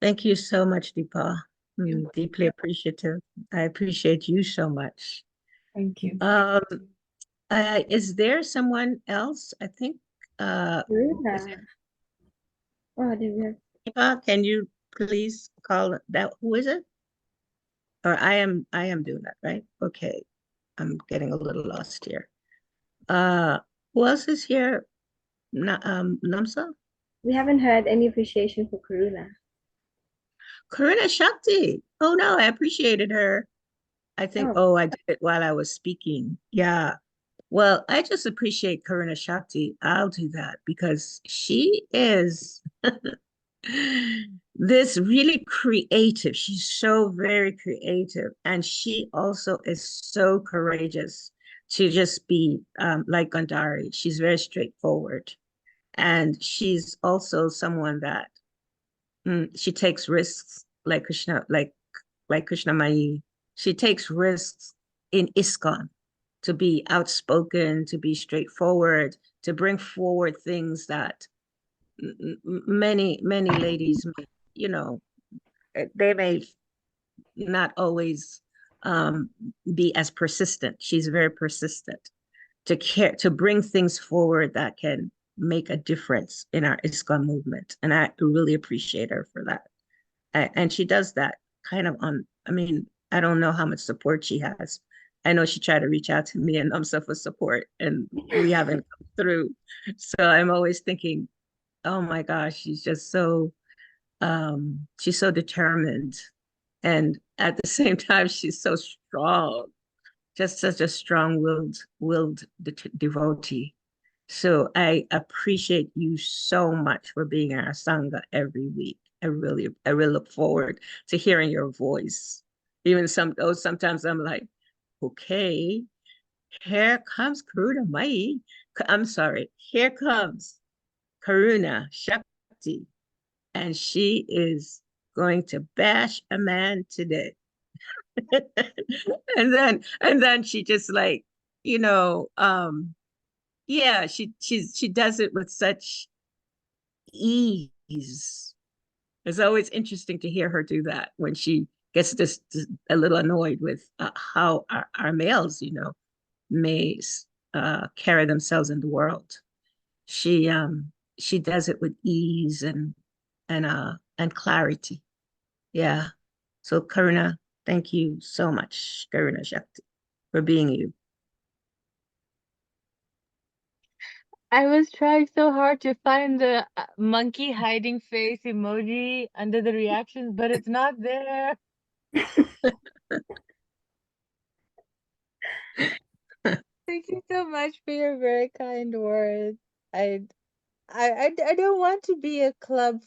Thank you so much, Deepa. Deeply appreciative. I appreciate you so much. Thank you. Is there someone else? I think Karuna. Oh, Deepa, can you please call that? Who is it? Or I am doing that, right? Okay. I'm getting a little lost here. Who else is here? Namsa? we haven't heard any appreciation for Karuna. Karuna Shakti. Oh no, I appreciated her. I think, I did it while I was speaking. Yeah. Well, I just appreciate Karuna Shakti. I'll do that because she is this really creative. She's so very creative. And she also is so courageous to just be like Gandhari. She's very straightforward. And she's also someone that she takes risks like Krishna, like Krishna Mai. She takes risks in ISKCON to be outspoken, to be straightforward, to bring forward things that many ladies may, you know, they may not always be as persistent. She's very persistent to bring things forward that can make a difference in our ISKCON movement. And I really appreciate her for that. And she does that kind of I mean, I don't know how much support she has. I know she tried to reach out to me and for support, and we haven't come through. So I'm always thinking, oh my gosh, she's so determined. And at the same time, she's so strong, just such a willed devotee. So I appreciate you so much for being in our Sangha every week. I really look forward to hearing your voice. Even sometimes I'm like, okay, here comes Karuna Mai. I'm sorry, here comes Karuna Shakti. And she is going to bash a man today. and then she just like, you know, yeah, she does it with such ease. It's always interesting to hear her do that when she gets just a little annoyed with how our males, you know, may carry themselves in the world. She does it with ease and clarity. Yeah. So Karuna, thank you so much, Karuna Shakti, for being you. I was trying so hard to find the monkey hiding face emoji under the reactions, but it's not there. Thank you so much for your very kind words. I don't want to be a club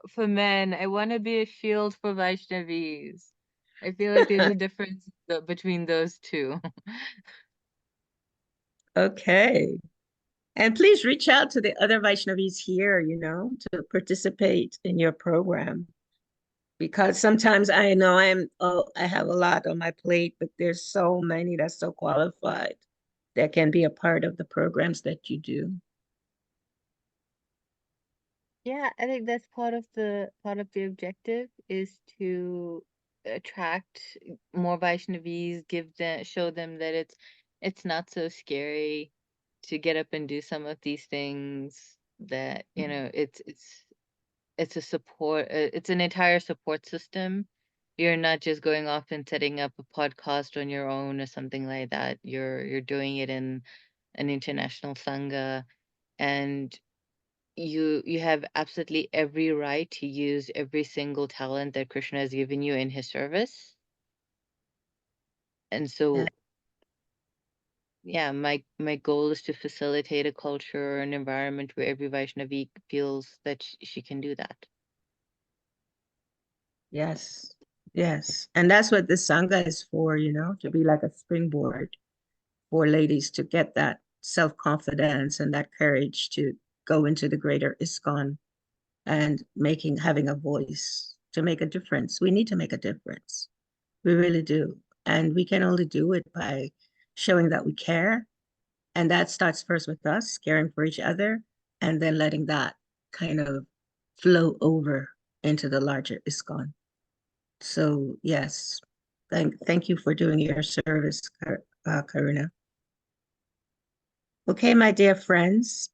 for men. I want to be a shield for Vaishnavis. I feel like there's a difference between those two. Okay. And please reach out to the other Vaishnavis here, to participate in your program. Because sometimes I know I have a lot on my plate, but there's so many that's so qualified that can be a part of the programs that you do. Yeah, I think that's part of the objective is to attract more Vaishnavis, show them that it's not so scary to get up and do some of these things, that it's a support, it's an entire support system. You're not just going off and setting up a podcast on your own or something like that. You're doing it in an international sangha, and you have absolutely every right to use every single talent that Krishna has given you in his service. And so, yeah, my goal is to facilitate a culture or an environment where every Vaishnavi feels that she can do that. Yes, yes. And that's what the Sangha is for, to be like a springboard for ladies to get that self-confidence and that courage to go into the greater ISKCON and having a voice to make a difference. We need to make a difference. We really do. And we can only do it by showing that we care. And that starts first with us, caring for each other, and then letting that kind of flow over into the larger ISKCON. So yes, thank you for doing your service, Karuna. Okay, my dear friends,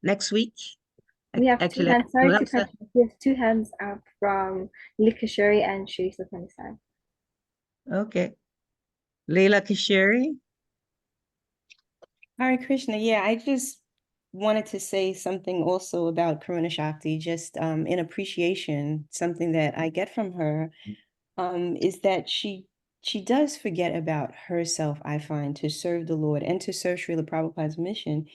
next week, We have two actually, hands. Sorry to cut you. We have two hands up from Leela Kishori and Shri Sukhmanisar. Okay. Leela Kishori. Hare Krishna. Yeah, I just wanted to say something also about Karuna Shakti, just in appreciation. Something that I get from her is that she does forget about herself, I find, to serve the Lord and to serve Srila Prabhupada's mission.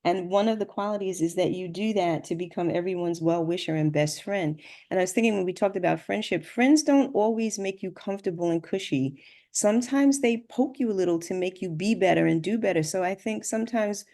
And one of the qualities is that you do that to become everyone's well-wisher and best friend. And I was thinking, when we talked about friendship, friends don't always make you comfortable and cushy. Sometimes they poke you a little to make you be better and do better. So I think sometimes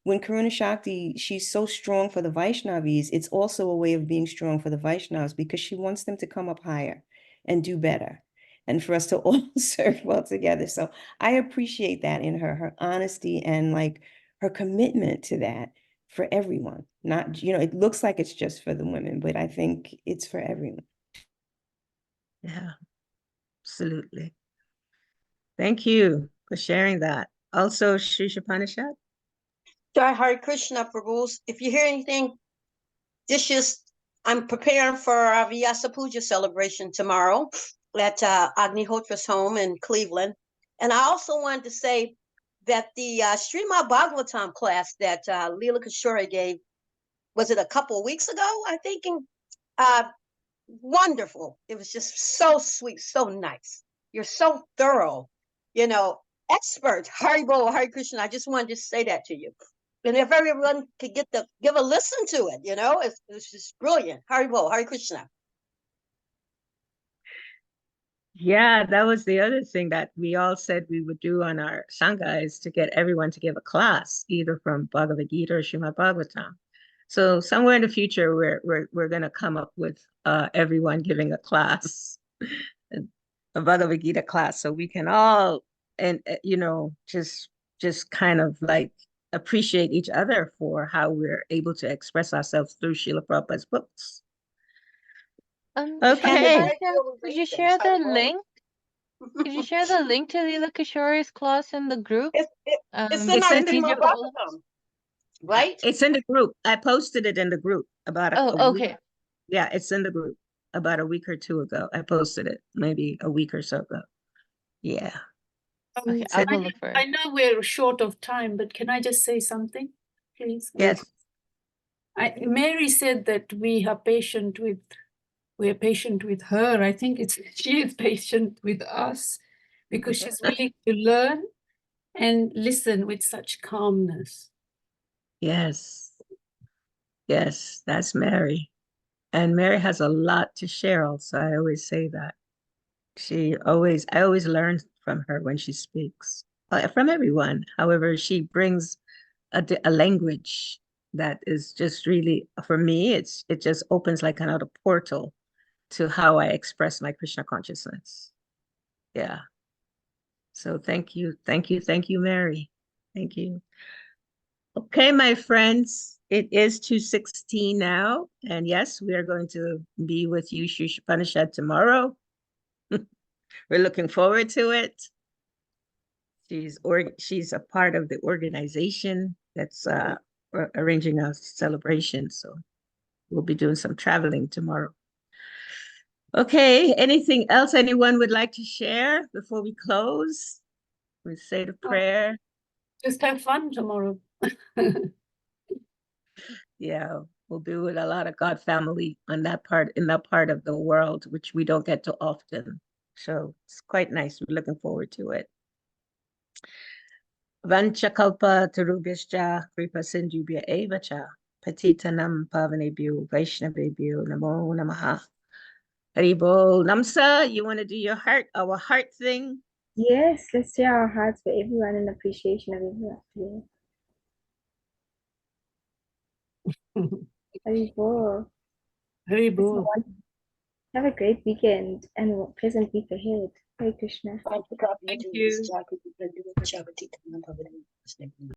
when Karuna Shakti, she's so strong for the Vaishnavis, it's also a way of being strong for the Vaishnavas, because she wants them to come up higher and do better, and for us to all serve well together. So I appreciate that in her honesty and like her commitment to that for everyone. Not, it looks like it's just for the women, but I think it's for everyone. Yeah, absolutely. Thank you for sharing that. Also, Sri Shapanishad. Jai Hare Krishna, Prabhus. If you hear anything, I'm preparing for our Vyasa Puja celebration tomorrow at Agnihotra's home in Cleveland. And I also wanted to say that the Srimad Bhagavatam class that Leela Kishore gave, was it a couple of weeks ago, I'm thinking? Wonderful. It was just so sweet, so nice. You're so thorough, expert. Haribo, Hare Krishna. I just wanted to say that to you. And if everyone could give a listen to it, it's just brilliant. Haribo, Hare Krishna. Yeah, that was the other thing that we all said we would do on our Sangha, is to get everyone to give a class, either from Bhagavad Gita or Srimad Bhagavatam. So somewhere in the future, we're going to come up with everyone giving a class, a Bhagavad Gita class, so we can all, and just kind of like appreciate each other for how we're able to express ourselves through Srila Prabhupada's books. Okay. Could you share the link? Could you share the link to Leela Kishori's class in the group? It's in our Srimad Bhagavatam, right? It's in the group. I posted it in the group about a week. Yeah, it's in the group about a week or two ago. I posted it maybe a week or so ago. Yeah. Okay, I will look for it. I know we're short of time, but can I just say something, please? Yes. Mary said that we are patient with her. I think she is patient with us, because she's willing to learn and listen with such calmness. Yes. Yes, that's Mary. And Mary has a lot to share also. I always say that. I always learn from her when she speaks, from everyone. However, she brings a language that is just really, for me, it just opens like another portal to how I express my Krishna consciousness. Yeah. So thank you, Mary. Thank you. Okay, my friends, it is 2:16 now, and yes, we are going to be with you, Sri Upanishad, tomorrow. We're looking forward to it. She's a part of the organization that's arranging a celebration, so we'll be doing some traveling tomorrow. Okay, anything else anyone would like to share before we close? We say the prayer. Just have fun tomorrow. Yeah, we'll be with a lot of God family in that part of the world, which we don't get to often. So it's quite nice. We're looking forward to it. Vanchakalpa tarubhyascha kripa sindhubhya eva cha patitanam pavanebhyo vaishnavebhyo namo namaha. Haribol. Namsa, you want to do our heart thing? Yes, let's share our hearts for everyone and appreciation of everyone. Haribol. Haribol. Have a great weekend and a pleasant week ahead. Hare Krishna. Thank you.